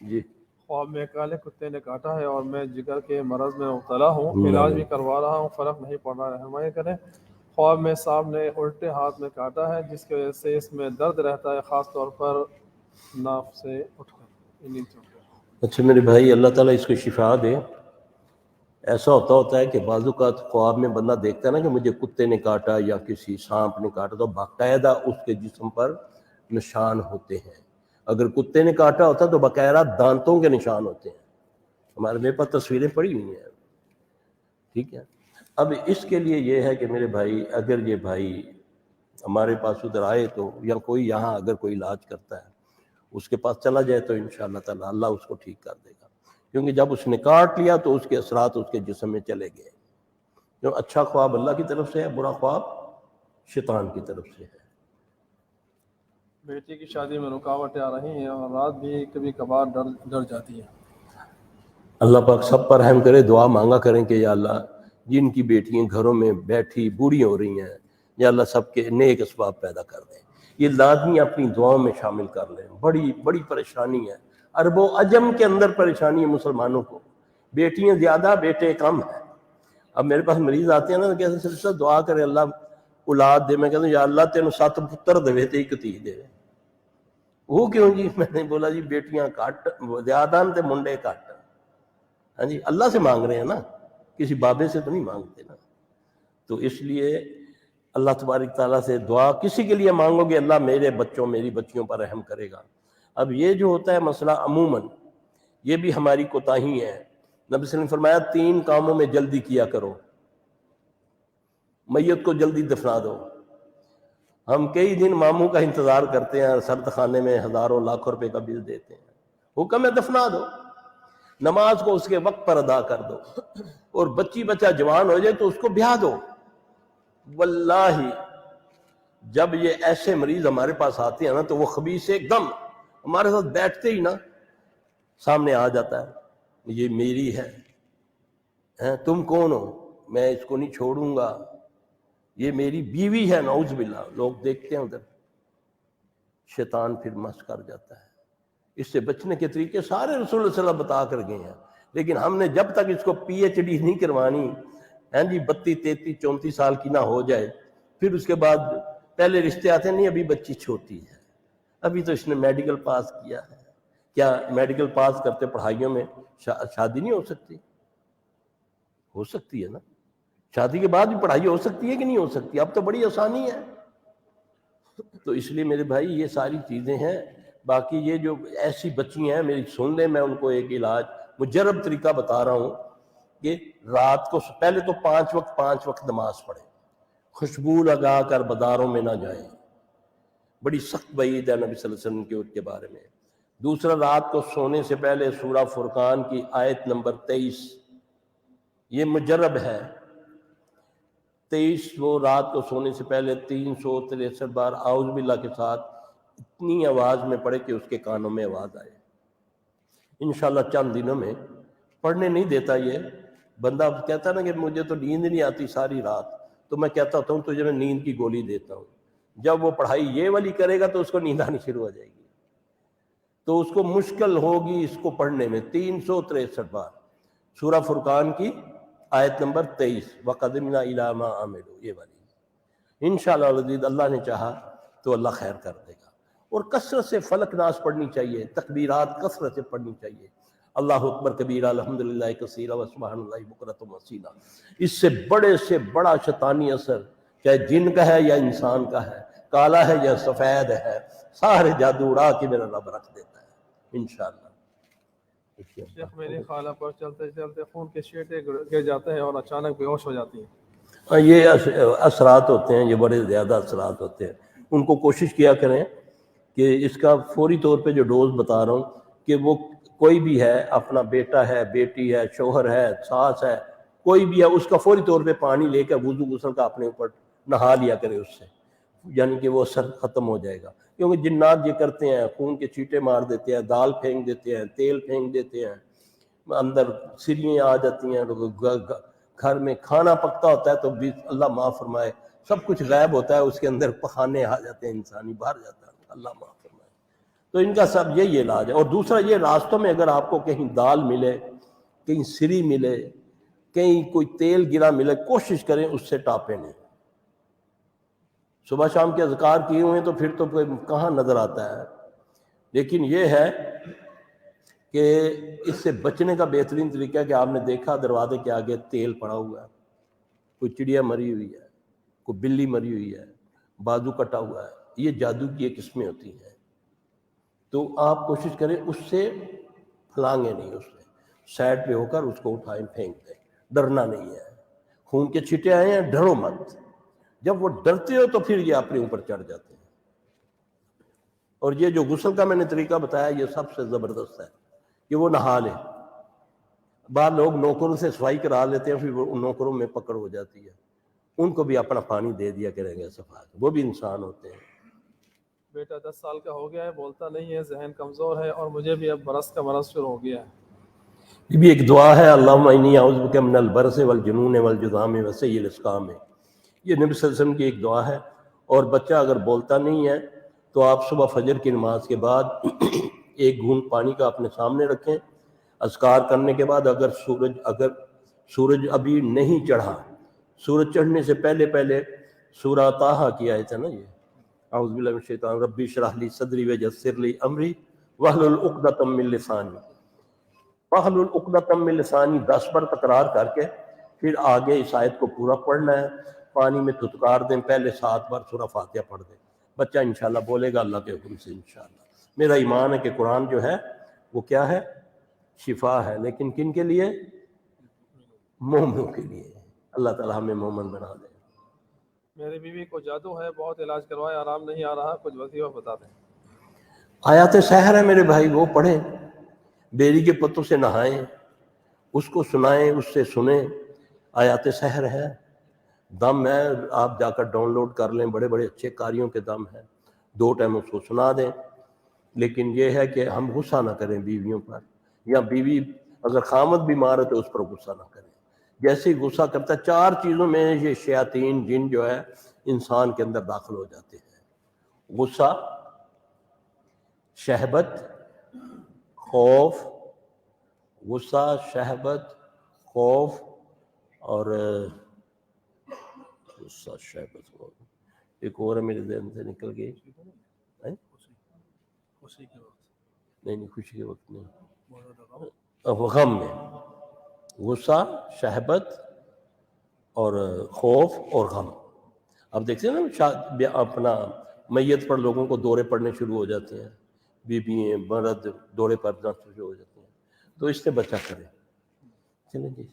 جی خواب میں کالے کتے نے کاٹا ہے اور میں جگر کے مرض میں مبتلا ہوں، علاج بھی کروا رہا ہوں، فرق نہیں پڑ رہا، رہنمائی کریں۔ خواب میں سانپ نے الٹے ہاتھ میں کاٹا ہے، جس کی وجہ سے اس میں درد رہتا ہے، خاص طور پر ناف سے اٹھ کر نیچے اٹھ کر۔ اچھا میرے بھائی، اللہ تعالیٰ اس کو شفا دے۔ ایسا ہوتا ہے کہ بعض اوقات خواب میں بندہ دیکھتا ہے نا کہ مجھے کتے نے کاٹا یا کسی سانپ نے کاٹا، تو باقاعدہ اس کے جسم پر نشان ہوتے ہیں۔ اگر کتے نے کاٹا ہوتا تو باقاعدہ دانتوں کے نشان ہوتے ہیں۔ میرے پاس تصویریں پڑی ہوئی ہیں، ٹھیک ہے۔ اب اس کے لیے یہ ہے کہ میرے بھائی، اگر یہ بھائی ہمارے پاس ادھر آئے تو، یا کوئی یہاں اگر کوئی علاج کرتا ہے اس کے پاس چلا جائے، تو انشاءاللہ تعالی اللہ اس کو ٹھیک کر دے گا۔ کیونکہ جب اس نے کاٹ لیا تو اس کے اثرات اس کے جسم میں چلے گئے۔ جو اچھا خواب اللہ کی طرف سے ہے، برا خواب شیطان کی طرف سے ہے۔ بیٹی کی شادی میں رکاوٹیں آ رہی ہیں اور رات بھی کبھی کبھار ڈر جاتی ہے۔ اللہ پاک سب پر رحم کرے۔ دعا مانگا کریں کہ یا اللہ جن کی بیٹیاں گھروں میں بیٹھی بوڑھی ہو رہی ہیں، یا اللہ سب کے نیک اسباب پیدا کر دیں۔ یہ لازمی اپنی دعاؤں میں شامل کر لیں۔ بڑی بڑی پریشانی ہے، عرب و عجم کے اندر پریشانی ہے مسلمانوں کو، بیٹیاں زیادہ بیٹے کم ہیں۔ اب میرے پاس مریض آتے ہیں نا، کہتے ہیں سلسلہ دعا کرے اللہ اولاد دے۔ میں کہتا ہوں یا اللہ تینوں 7 پتر دے تے 1 دھی دے۔ وہ کیوں جی؟ میں نے بولا جی بیٹیاں کٹ زیادہ تے منڈے کٹ۔ ہاں جی، اللہ سے مانگ رہے ہیں نا، کسی بابے سے تو نہیں مانگتے نا۔ تو اس لیے اللہ تبارک تعالیٰ سے دعا کسی کے لیے مانگو گے، اللہ میرے بچوں میری بچیوں پر رحم کرے گا۔ اب یہ جو ہوتا ہے مسئلہ عموماً، یہ بھی ہماری کوتاہی ہے۔ نبی صلی اللہ علیہ وسلم نے فرمایا 3 کاموں میں جلدی کیا کرو۔ میت کو جلدی دفنا دو۔ ہم کئی دن ماموں کا انتظار کرتے ہیں، سرد خانے میں ہزاروں لاکھوں روپے کا بل دیتے ہیں۔ حکم ہے دفنا دو، نماز کو اس کے وقت پر ادا کر دو، اور بچہ جوان ہو جائے تو اس کو بیاہ دو۔ واللہ جب یہ ایسے مریض ہمارے پاس آتے ہیں نا، تو وہ خبیث ایک دم ہمارے ساتھ بیٹھتے ہی نا سامنے آ جاتا ہے، یہ میری ہے، تم کون ہو؟ میں اس کو نہیں چھوڑوں گا، یہ میری بیوی ہے، نعوذ باللہ، لوگ دیکھتے ہیں ادھر، شیطان پھر مس کر جاتا ہے۔ اس سے بچنے کے طریقے سارے رسول اللہ صلی اللہ علیہ وسلم بتا کر گئے ہیں، لیکن ہم نے جب تک اس کو پی ایچ ڈی نہیں کروانی، 32 33 34 سال کی نہ ہو جائے، پھر اس کے بعد پہلے رشتے آتے ہیں، نہیں ابھی بچی چھوٹی ہے، ابھی تو اس نے میڈیکل پاس کیا ہے۔ کیا میڈیکل پاس کرتے پڑھائیوں میں شادی نہیں ہو سکتی؟ ہو سکتی ہے نا، شادی کے بعد بھی پڑھائی ہو سکتی ہے کہ نہیں ہو سکتی؟ اب تو بڑی آسانی ہے۔ تو اس لیے میرے بھائی یہ ساری چیزیں ہیں۔ باقی یہ جو ایسی بچی ہیں میری سن لیں، میں ان کو ایک علاج مجرب طریقہ بتا رہا ہوں کہ رات کو پہلے تو 5 وقت نماز پڑھیں، خوشبو لگا کر بازاروں میں نہ جائیں، بڑی سخت وعید ہے نبی صلی اللہ علیہ وسلم کے کے بارے میں۔ دوسرا، رات کو سونے سے پہلے سورہ فرقان کی آیت نمبر 23، یہ مجرب ہے، 23 وہ رات کو سونے سے پہلے 363 بار اعوذ باللہ کے ساتھ اتنی آواز میں پڑھے کہ اس کے کانوں میں آواز آئے۔ انشاءاللہ چند دنوں میں پڑھنے نہیں دیتا یہ بندہ، کہتا ہے نا کہ مجھے تو نیند نہیں آتی ساری رات، تو میں کہتا ہوتا ہوں تجھے میں نیند کی گولی دیتا ہوں۔ جب وہ پڑھائی یہ والی کرے گا تو اس کو نیند آنی شروع ہو جائے گی، تو اس کو مشکل ہوگی اس کو پڑھنے میں۔ 363 بار سورہ فرقان کی آیت نمبر 23، وَقَدِمْنَا إِلَىٰ مَا عَمِلُوا، یہ والی انشاءاللہ العزیز اللہ نے چاہا تو اللہ خیر کر دے گا۔ اور کثرت سے فلق ناس پڑھنی چاہیے، تکبیرات کثرت سے پڑھنی چاہیے، اللہ اکبر کبیرہ الحمدللہ کثیرہ وسبحان اللہ بکرۃ واسیلہ۔ اس سے بڑا شیطانی اثر چاہے جن کا ہے یا انسان کا ہے، کالا ہے یا سفید ہے، سارے جادو اڑا کے میرا رب رکھ دیتا ہے انشاءاللہ۔ شیخ میری خالہ پر چلتے چلتے خون کے چھینٹے گر جاتے ہیں اور اچانک بے ہوش ہو جاتی ہیں۔ یہ اثرات ہوتے ہیں، یہ بڑے زیادہ اثرات ہوتے ہیں۔ ان کو کوشش کیا کریں کہ اس کا فوری طور پہ جو ڈوز بتا رہا ہوں کہ وہ کوئی بھی ہے، اپنا بیٹا ہے، بیٹی ہے، شوہر ہے، ساس ہے، کوئی بھی ہے، اس کا فوری طور پہ پانی لے کر وضو غسل کا اپنے اوپر نہا لیا کرے اس سے، یعنی کہ وہ اثر ختم ہو جائے گا۔ کیونکہ جنات یہ کرتے ہیں، خون کے چیٹے مار دیتے ہیں، دال پھینک دیتے ہیں، تیل پھینک دیتے ہیں، اندر سرییں آ جاتی ہیں، گھر میں کھانا پکتا ہوتا ہے تو بھی اللہ معاف فرمائے سب کچھ غائب ہوتا ہے، اس کے اندر پخانے آ جاتے ہیں، انسانی باہر جاتا ہے، اللہ معاف فرمائے۔ تو ان کا سب یہی علاج ہے۔ اور دوسرا یہ، راستوں میں اگر آپ کو کہیں دال ملے، کہیں سری ملے، کہیں کوئی تیل گرا ملے، کوشش کریں اس سے ٹاپے نہیں۔ صبح شام کے اذکار کیے ہوئے تو پھر تو کوئی کہاں نظر آتا ہے، لیکن یہ ہے کہ اس سے بچنے کا بہترین طریقہ ہے کہ آپ نے دیکھا دروازے کے آگے تیل پڑا ہوا ہے، کوئی چڑیا مری ہوئی ہے، کوئی بلی مری ہوئی ہے، بازو کٹا ہوا ہے، یہ جادو کی ایک قسمیں ہوتی ہیں۔ تو آپ کوشش کریں اس سے پھلانگے نہیں، اس سے سائڈ پہ ہو کر اس کو اٹھائیں پھینک دیں، ڈرنا نہیں ہے۔ خون کے چھٹے آئے ہیں، ڈرو مت، جب وہ ڈرتے ہو تو پھر یہ اپنے اوپر چڑھ جاتے ہیں۔ اور یہ جو غسل کا میں نے طریقہ بتایا یہ سب سے زبردست ہے کہ وہ نہا لیں۔ بعض لوگ نوکروں سے صفائی کرا لیتے ہیں، پھر وہ نوکروں میں پکڑ ہو جاتی ہے، ان کو بھی اپنا پانی دے دیا کریں گے صفائی، وہ بھی انسان ہوتے ہیں۔ بیٹا 10 سال کا ہو گیا ہے، بولتا نہیں ہے، ذہن کمزور ہے اور مجھے بھی اب برس کا مرض شروع ہو گیا ہے۔ یہ بھی ایک دعا ہے، اللہم انی اعوذ بک من البرص والجنون والجذام وسیء الاسقام۔ یہ نبی صلی اللہ علیہ وسلم کی ایک دعا ہے۔ اور بچہ اگر بولتا نہیں ہے تو آپ صبح فجر کی نماز کے بعد ایک گھونٹ پانی کا اپنے سامنے رکھیں، اذکار کرنے کے بعد اگر سورج ابھی نہیں چڑھا، سورج چڑھنے سے پہلے سورہ طٰہٰ کی آیت ہے نا، یہ اعوذ باللہ من الشیطان ربی اشرح لی صدری ویسر لی امری واحلل عقدۃ من لسانی، واحلل عقدۃ من لسانی 10 بار تکرار کر کے پھر آگے اس آیت کو پورا پڑھنا ہے۔ پانی میں دھتکار دیں، پہلے 7 بار سورہ فاتحہ پڑھ دیں، بچہ انشاءاللہ بولے گا اللہ کے حکم سے انشاءاللہ۔ میرا ایمان ہے کہ قرآن جو ہے وہ کیا ہے، شفا ہے، لیکن کن کے لیے؟ مومنوں کے لیے۔ اللہ تعالیٰ ہمیں مومن بنا دے۔ میری بیوی کو جادو ہے، بہت علاج کروایا، آرام نہیں آ رہا، کچھ وظیفہ بتا دیں۔ آیات سحر ہے میرے بھائی، وہ پڑھیں، بیری کے پتوں سے نہائیں، اس کو سنائیں، اس سے سنیں، آیات سحر ہے، دم ہے، آپ جا کر ڈاؤن لوڈ کر لیں، بڑے بڑے اچھے قاریوں کے دم ہے، 2 ٹائم اس کو سنا دیں۔ لیکن یہ ہے کہ ہم غصہ نہ کریں بیویوں پر، یا بیوی اگر خامد بیمار ہے تو اس پر غصہ نہ کریں۔ جیسے ہی غصہ کرتا ہے 4 چیزوں میں یہ شیاطین جن جو ہے انسان کے اندر داخل ہو جاتے ہیں: غصہ، شہبت، خوف، غصہ، شہبت، خوف اور غصہ، شہبت، خوف، ایک اور ہے میرے ذہن سے نکل گئی، نہیں خوشی کے وقت نہیں، غم میں، غصہ، شہبت اور خوف اور غم۔ اب دیکھتے ہیں نا اپنا میت پر لوگوں کو دورے پڑنے شروع ہو جاتے ہیں، بیوی مرد دورے پڑنا شروع ہو جاتے ہیں، تو اس سے بچا کریں۔ چلیں جی،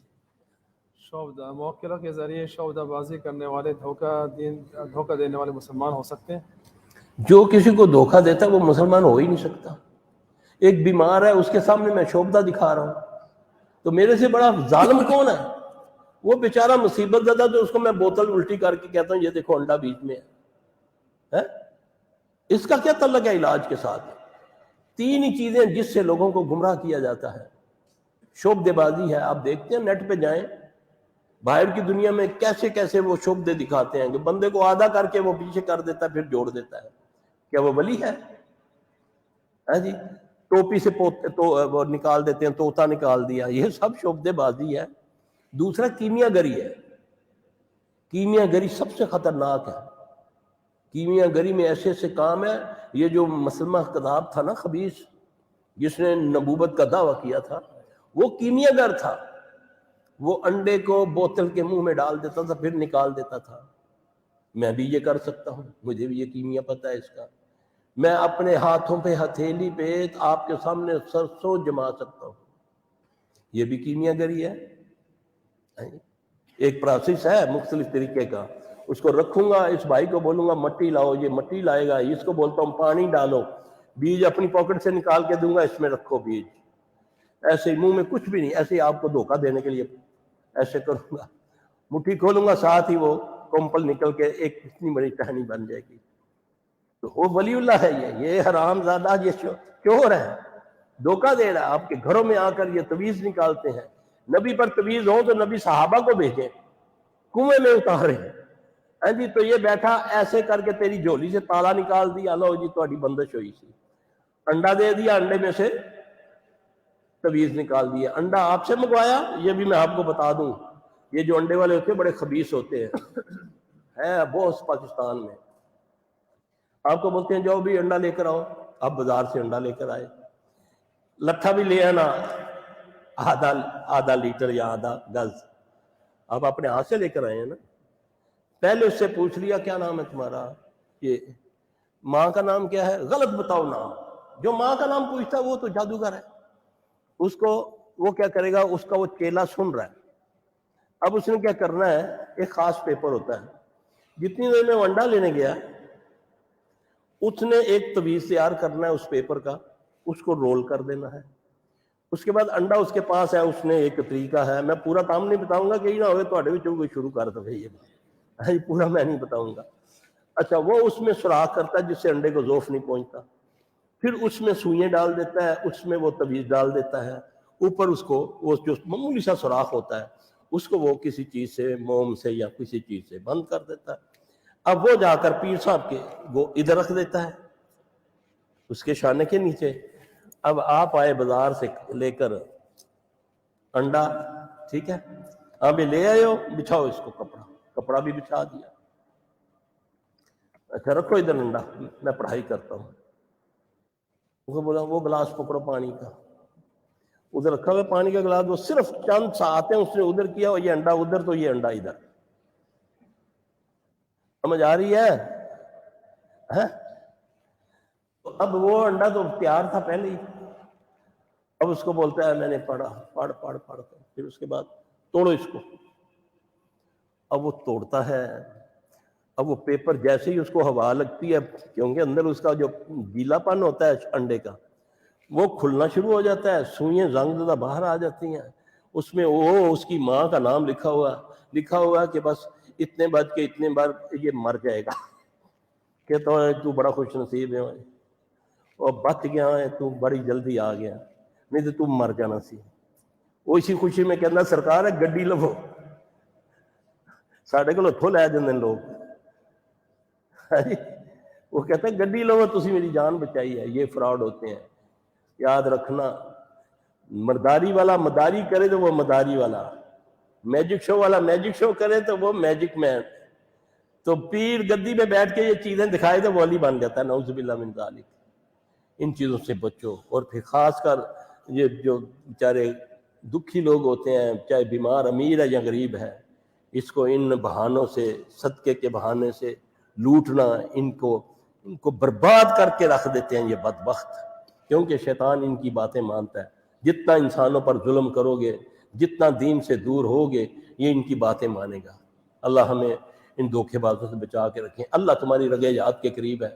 شعبدہ موکلہ کے ذریعے شعبدہ بازی کرنے والے دھوکہ دینے والے مسلمان ہو سکتے ہیں؟ جو کسی کو دھوکہ دیتا ہے وہ مسلمان ہو ہی نہیں سکتا۔ ایک بیمار ہے، اس کے سامنے میں شعبدہ دکھا رہا ہوں تو میرے سے بڑا ظالم کون ہے؟ وہ بیچارہ مصیبت زدہ، تو اس کو میں بوتل الٹی کر کے کہتا ہوں یہ دیکھو انڈا بیچ میں ہے، اس کا کیا تعلق ہے علاج کے ساتھ؟ 3 ہی چیزیں جس سے لوگوں کو گمراہ کیا جاتا ہے۔ شعبدے بازی ہے، آپ دیکھتے ہیں نیٹ پہ جائیں، باہر کی دنیا میں کیسے کیسے وہ شعبدے دکھاتے ہیں کہ بندے کو آدھا کر کے وہ پیچھے کر دیتا ہے، پھر جوڑ دیتا ہے۔ کیا وہ ولی ہے؟ جی، ٹوپی سے وہ نکال دیتے ہیں، طوطا نکال دیا، یہ سب شعبدے بازی ہے۔ دوسرا کیمیا گری ہے، کیمیا گری سب سے خطرناک ہے۔ کیمیا گری میں ایسے ایسے کام ہے، یہ جو مسلمہ کذاب تھا نا خبیث، جس نے نبوت کا دعویٰ کیا تھا، وہ کیمیا گر تھا۔ وہ انڈے کو بوتل کے منہ میں ڈال دیتا تھا، پھر نکال دیتا تھا۔ میں بھی یہ کر سکتا ہوں، مجھے بھی یہ کیمیا پتہ ہے اس کا۔ میں اپنے ہاتھوں پہ ہتھیلی پہ آپ کے سامنے سرسوں جما سکتا ہوں، یہ بھی کیمیا گری ہے۔ ایک پروسیس ہے مختلف طریقے کا، اس کو رکھوں گا، اس بھائی کو بولوں گا مٹی لاؤ، یہ مٹی لائے گا، اس کو بولتا ہوں پانی ڈالو، بیج اپنی پاکٹ سے نکال کے دوں گا، اس میں رکھو بیج، ایسے ہی منہ میں کچھ بھی نہیں، ایسے ہی آپ کو دھوکہ دینے کے لیے ایسے کروں گا، مٹھی کھولوں گا، ساتھ ہی وہ کمپل نکل کے ایک اتنی بڑی ٹہنی بن جائے گی۔ تو وہ ولی اللہ ہے، یہ حرام زادہ، یہ چور ہے، دھوکہ دے رہا ہے۔ آپ کے گھروں میں آ کر یہ تویز نکالتے ہیں۔ نبی پر تویز ہو تو نبی صحابہ کو بھیجیں، کنویں میں اتارے جی، تو یہ بیٹھا ایسے کر کے تیری جھولی سے تالا نکال دیا، لو جی تہاڈی بندش ہوئی سی، انڈا دے دیا، انڈے میں سے تویز نکال دیا۔ انڈا آپ سے منگوایا، یہ بھی میں آپ کو بتا دوں، یہ جو انڈے والے ہوتے ہیں بڑے خبیث ہوتے ہیں بہت پاکستان میں۔ آپ کو بولتے ہیں جاؤ بھی انڈا لے کر آؤ، آپ بازار سے انڈا لے کر آئے، لٹھا بھی لے آنا آدھا لیٹر یا آدھا گز، آپ اپنے ہاتھ سے لے کر آئے ہیں نا۔ پہلے اس سے پوچھ لیا کیا نام ہے تمہارا، یہ ماں کا نام کیا ہے، غلط بتاؤ نام۔ جو ماں کا نام پوچھتا ہے وہ تو جادوگر ہے، اس کو وہ کیا کرے گا، اس کا وہ چیلا سن رہا ہے۔ اب اس نے کیا کرنا ہے، ایک خاص پیپر ہوتا ہے، جتنی دیر میں وہ انڈا لینے گیا اس نے ایک تویز تیار کرنا ہے اس پیپر کا، اس کو رول کر دینا ہے۔ اس کے بعد انڈا اس کے پاس ہے، اس نے ایک طریقہ ہے، میں پورا کام نہیں بتاؤں گا کہ یہ نہ ہوئے تواڈے وچوں کوئی شروع کر دے، یہ پورا میں نہیں بتاؤں گا۔ اچھا، وہ اس میں سوراخ کرتا ہے جس سے انڈے کو ذوف نہیں پہنچتا، پھر اس میں سوئیاں ڈال دیتا ہے، اس میں وہ تویز ڈال دیتا ہے، اوپر اس کو وہ جو معمولی سا سوراخ ہوتا ہے اس کو وہ کسی چیز سے، موم سے یا کسی چیز سے بند کر دیتا ہے۔ اب وہ جا کر پیر صاحب کے وہ ادھر رکھ دیتا ہے اس کے شانے کے نیچے۔ اب آپ آئے بازار سے لے کر انڈا، ٹھیک ہے، اب لے آئے ہو، بچھاؤ اس کو، کپڑا بھی بچھا دیا، اچھا رکھو ادھر انڈا، میں پڑھائی کرتا ہوں۔ وہ بولا وہ گلاس پکڑو پانی کا، ادھر رکھا ہوا پانی کا گلاس، وہ صرف چند ساعتیں اس نے ادھر کیا، اور یہ انڈا ادھر تو یہ انڈا ادھر۔ سمجھ آ رہی ہے؟ اب وہ انڈا تو تیار تھا پہلے ہی، اب اس کو بولتا ہے میں نے پڑھا، پڑھ پھر اس کے بعد توڑو اس کو۔ اب وہ توڑتا ہے، اب وہ پیپر جیسے ہی اس کو ہوا لگتی ہے، کیونکہ اندر اس کا جو گیلا پن ہوتا ہے انڈے کا وہ کھلنا شروع ہو جاتا ہے، سوئیاں زنگ زدہ باہر آ جاتی ہیں، اس میں وہ اس کی ماں کا نام لکھا ہوا کہ بس اتنے بج کے اتنے بار یہ مر جائے گا۔ کہتا ہے تو بڑا خوش نصیب ہے اور بچ گیا ہے، تو بڑی جلدی آ گیا، نہیں تو تم مر جانا سی۔ وہ اسی خوشی میں کہنا سرکار ہے گڈی لو، ساڈے کولوں اتھوں لے جاندے نے لوگ. ہاں جی وہ کہتا ہے گڈی لو تسی میری جان بچائی ہے. یہ فراڈ ہوتے ہیں. یاد رکھنا مرداری والا مداری کرے تو وہ مداری والا, میجک شو والا میجک شو کرے تو وہ میجک مین. تو پیر گدی پہ بیٹھ کے یہ چیزیں دکھائے تو وہ ولی بن جاتا ہے. نعوذ باللہ من ذالک. ان چیزوں سے بچو. اور پھر خاص کر یہ جو بیچارے دکھی لوگ ہوتے ہیں, چاہے بیمار امیر ہے یا غریب ہے, اس کو ان بہانوں سے, صدقے کے بہانے سے لوٹنا, ان کو برباد کر کے رکھ دیتے ہیں یہ بدبخت. کیونکہ شیطان ان کی باتیں مانتا ہے. جتنا انسانوں پر ظلم کرو گے, جتنا دین سے دور ہوگے, یہ ان کی باتیں مانے گا. اللہ ہمیں ان دھوکے بازوں سے بچا کے رکھیں. اللہ تمہاری رگے یاد کے قریب ہے.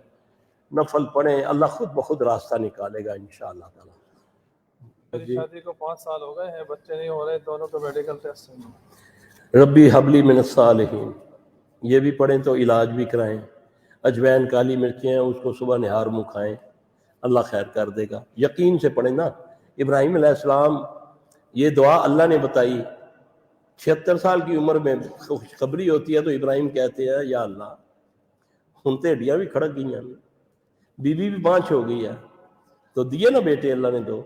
نفل پڑھیں, اللہ خود بخود راستہ نکالے گا انشاءاللہ تعالی. میری شادی کو 5 سال ہو گئے ہیں, بچے نہیں ہو رہے, دونوں کو میڈیکل ٹیسٹ ہیں. ربی حبلی من الصالحین, یہ بھی پڑھیں تو علاج بھی کرائیں. اجوین کالی مرچیں ہیں, اس کو صبح نہار منہ کھائیں, اللہ خیر کر دے گا. یقین سے پڑھیں نا. ابراہیم علیہ السلام یہ دعا اللہ نے بتائی. 76 سال کی عمر میں خوشخبری ہوتی ہے تو ابراہیم کہتے ہیں یا اللہ ہن تے ہڈیاں بھی کھڑک گئی ہیں, بیوی بھی 5 ہو گئی ہے, تو دیے نا بیٹے اللہ نے 2.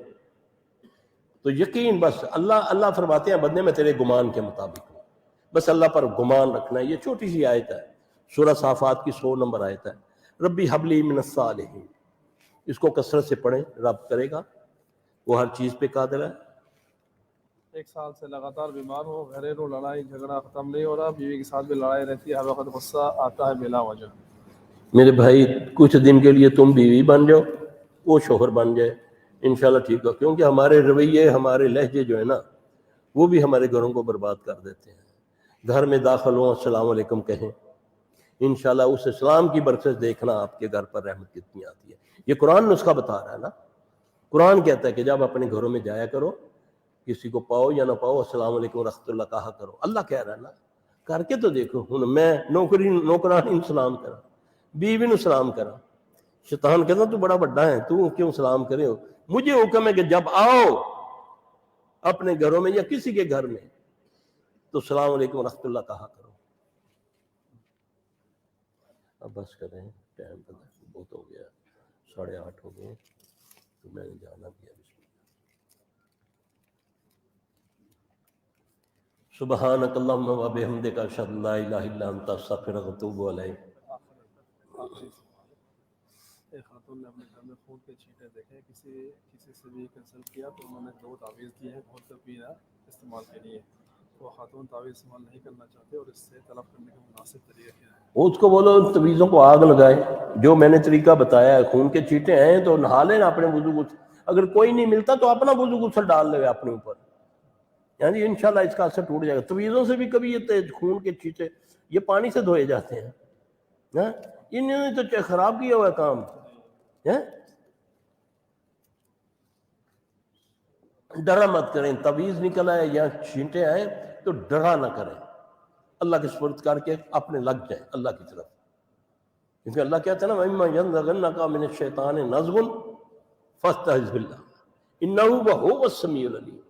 تو یقین بس اللہ فرماتے ہیں بندے میں تیرے گمان کے مطابق ہوں, بس اللہ پر گمان رکھنا ہے. یہ چھوٹی سی آیت ہے, سورہ صافات کی 100 نمبر آیت ہے. ربی حبلی من الصالحین, اس کو کثرت سے پڑھیں, رب کرے گا, وہ ہر چیز پہ قادر ہے. 1 سال سے لگاتار بیمار ہو, گھریلو لڑائی جھگڑا ختم نہیں ہو رہا, بیوی کے ساتھ بھی لڑائی رہتی ہے, ہر وقت غصہ آتا ہے بلا وجہ. میرے بھائی کچھ دن کے لیے تم بیوی بن جاؤ, وہ شوہر بن جائے, انشاءاللہ ٹھیک ہو. کیونکہ ہمارے رویے, ہمارے لہجے جو ہے نا, وہ بھی ہمارے گھروں کو برباد کر دیتے ہیں. گھر میں داخل ہوں السلام علیکم کہیں, انشاءاللہ اس اسلام کی برکت دیکھنا آپ کے گھر پر رحمت کتنی آتی ہے. یہ قرآن نسخہ بتا رہا ہے نا. قرآن کہتا ہے کہ جب اپنے گھروں میں جایا کرو, کسی کو پاؤ یا نہ پاؤ السلام علیکم ورحمۃ اللہ کہا کرو. اللہ کہہ رہا ہے نا, کر کے تو دیکھو. ہن میں نوکرانی سلام کرا, بیوی نو سلام کرا, شیطان کہتا تو بڑا بڑا ہے, تو کیوں سلام کرے ہو. مجھے حکم ہے کہ جب آؤ اپنے گھروں میں یا کسی کے گھر میں تو السلام علیکم ورحمۃ اللہ کہا کرو. اب بس کریں, ٹائم بہت ہو گیا, 8:30 ہو گئے, تو میں نے جانا بھی ہے. سبحانک اللہم و بحمدک اشہد ان لا الہ الا انت استغفرک و اتوب الیک. ایک خاتون نے اپنے گھر میں خون کے چھینٹے دیکھے, کسی سے بھی کنسلٹ کیا تو انہوں نے 2 تعویذ دیے ہیں خون کا پینا استعمال کے لیے. وہ خاتون تعویذ استعمال نہیں کرنا چاہتے, اور اس سے طلب کرنے کا مناسب طریقہ کیا ہے؟ اس کو بولو تعویذوں کو آگ لگائے. جو میں نے طریقہ بتایا ہے, خون کے چھینٹے ہیں تو نہا لینا اپنے وضو غسل, اگر کوئی نہیں ملتا تو اپنا وضو غسل ڈال لے اپنے اوپر, یعنی انشاءاللہ اس کا اثر ٹوٹ جائے گا. تعویذوں سے بھی کبھی یہ خون کے چھینٹے یہ پانی سے دھوئے جاتے ہیں, انہوں نے تو خراب کیا ہوا کام. ڈرا مت کریں, تعویذ نکل آئے یا چھینٹے آئے تو ڈرا نہ کریں, اللہ کے سپرد کر کے اپنے لگ جائیں اللہ کی طرف. کیونکہ اللہ کہتا ہے نا وَإِمَّا يَنزَغَنَّكَ مِنَ الشَّيْطَانِ نَزْغٌ فَاسْتَعِذْ بِاللَّهِ إِنَّهُ وَهُوَ السَّمِيعُ الْعَلِيمُ.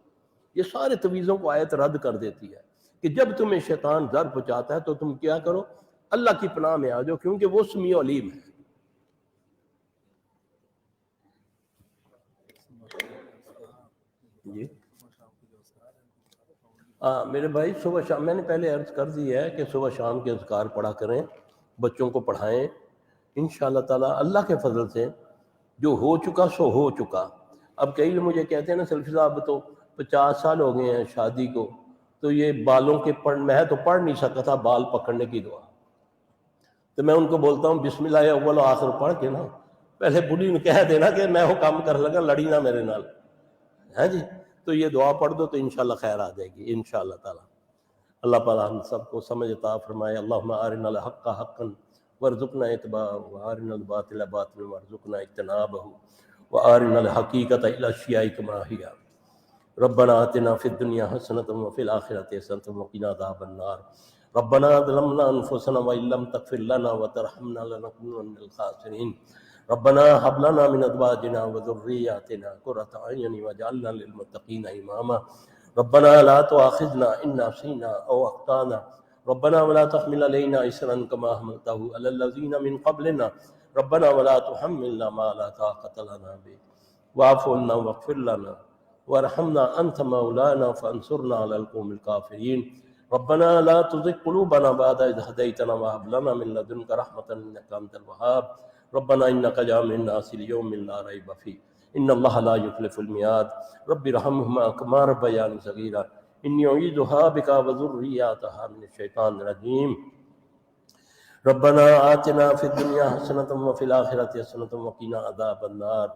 یہ سارے تعویذوں کو آیت رد کر دیتی ہے کہ جب تمہیں شیطان ضر پہنچاتا ہے تو تم کیا کرو, اللہ کی پناہ میں آ جاؤ, کیونکہ وہ سمیع علیم ہے. جی میرے بھائی صبح شام, میں نے پہلے عرض کر دی ہے کہ صبح شام کے اذکار پڑھا کریں, بچوں کو پڑھائیں. انشاءاللہ تعالی اللہ کے فضل سے جو ہو چکا سو ہو چکا. اب کئی لوگ مجھے کہتے ہیں نا سلفی صاحب تو 50 سال ہو گئے ہیں شادی کو, تو یہ بالوں کے میں تو پڑھ نہیں سکتا تھا بال پکڑنے کی دعا. تو میں ان کو بولتا ہوں بسم اللہ اول و آخر پڑھ کے نا, پہلے بڑھی نے کہہ دینا کہ میں وہ کام کر لگا, لڑی نہ میرے نال, ہے جی. تو یہ دعا پڑھ دو تو انشاءاللہ خیر آ جائے گی انشاءاللہ تعالی. اللہ تعالی ہم سب کو سمجھ عطا فرمائے. اللہم ارنا الحق حقا وارزقنا اتباعہ وارنا الباطل باطلا وارزقنا اجتنابہ وارنا الحقیقۃ الی الاشیاء کما ہی. ربنا آتنا فی الدنیا حسنۃ وفی الآخرۃ حسنۃ وقنا عذاب النار. ربنا ظلمنا انفسنا وان لم تغفر لنا وترحمنا لنکونن من الخاسرین. ربنا هب لنا من ازواجنا وذرياتنا قرة اعين واجعلنا للمتقين اماما. ربنا لا تؤاخذنا ان نسينا او اخطانا ربنا ولا تحمل علينا إصرا كما حملته على الذين من قبلنا ربنا ولا تحملنا ما لا طاقة لنا به واعف عنا واغفر لنا وارحمنا أنت مولانا فانصرنا على القوم الكافرين ربنا لا تزغ قلوبنا بعد إذ هديتنا وهب لنا من لدنك رحمة إنك أنت الوهاب ربنا إنك جامع الناس ليوم لا ريب فيه إن الله لا يخلف الميعاد رب ارحمهما كما ربياني صغيرا إني أعيذها بك وذرياتها من الشيطان الرجيم ربنا آتنا في الدنيا حسنة وفي الآخرة حسنة وقنا عذاب النار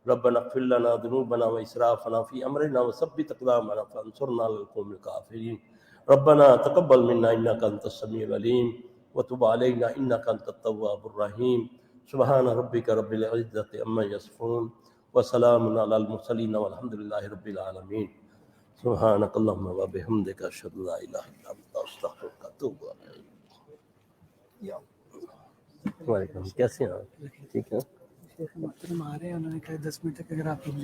ربنا اغفر لنا ذنوبنا وإسرافنا في أمرنا وثبت أقدامنا فانصرنا على القوم الكافرين ربنا تقبل منا إنك أنت السميع العليم وتب علينا إنك أنت التواب الرحيم سبحان ربك رب العزة عما يصفون وسلام على المرسلين والحمد لله رب العالمين سبحانك اللهم وبحمدك أشهد أن لا إله إلا أنت أستغفرك وأتوب إليك وعلیکم کیسے ہیں آپ ٹھیک ہے شیخ محترم آ رہے ہیں انہوں نے کہا 10 منٹ تک اگر آپ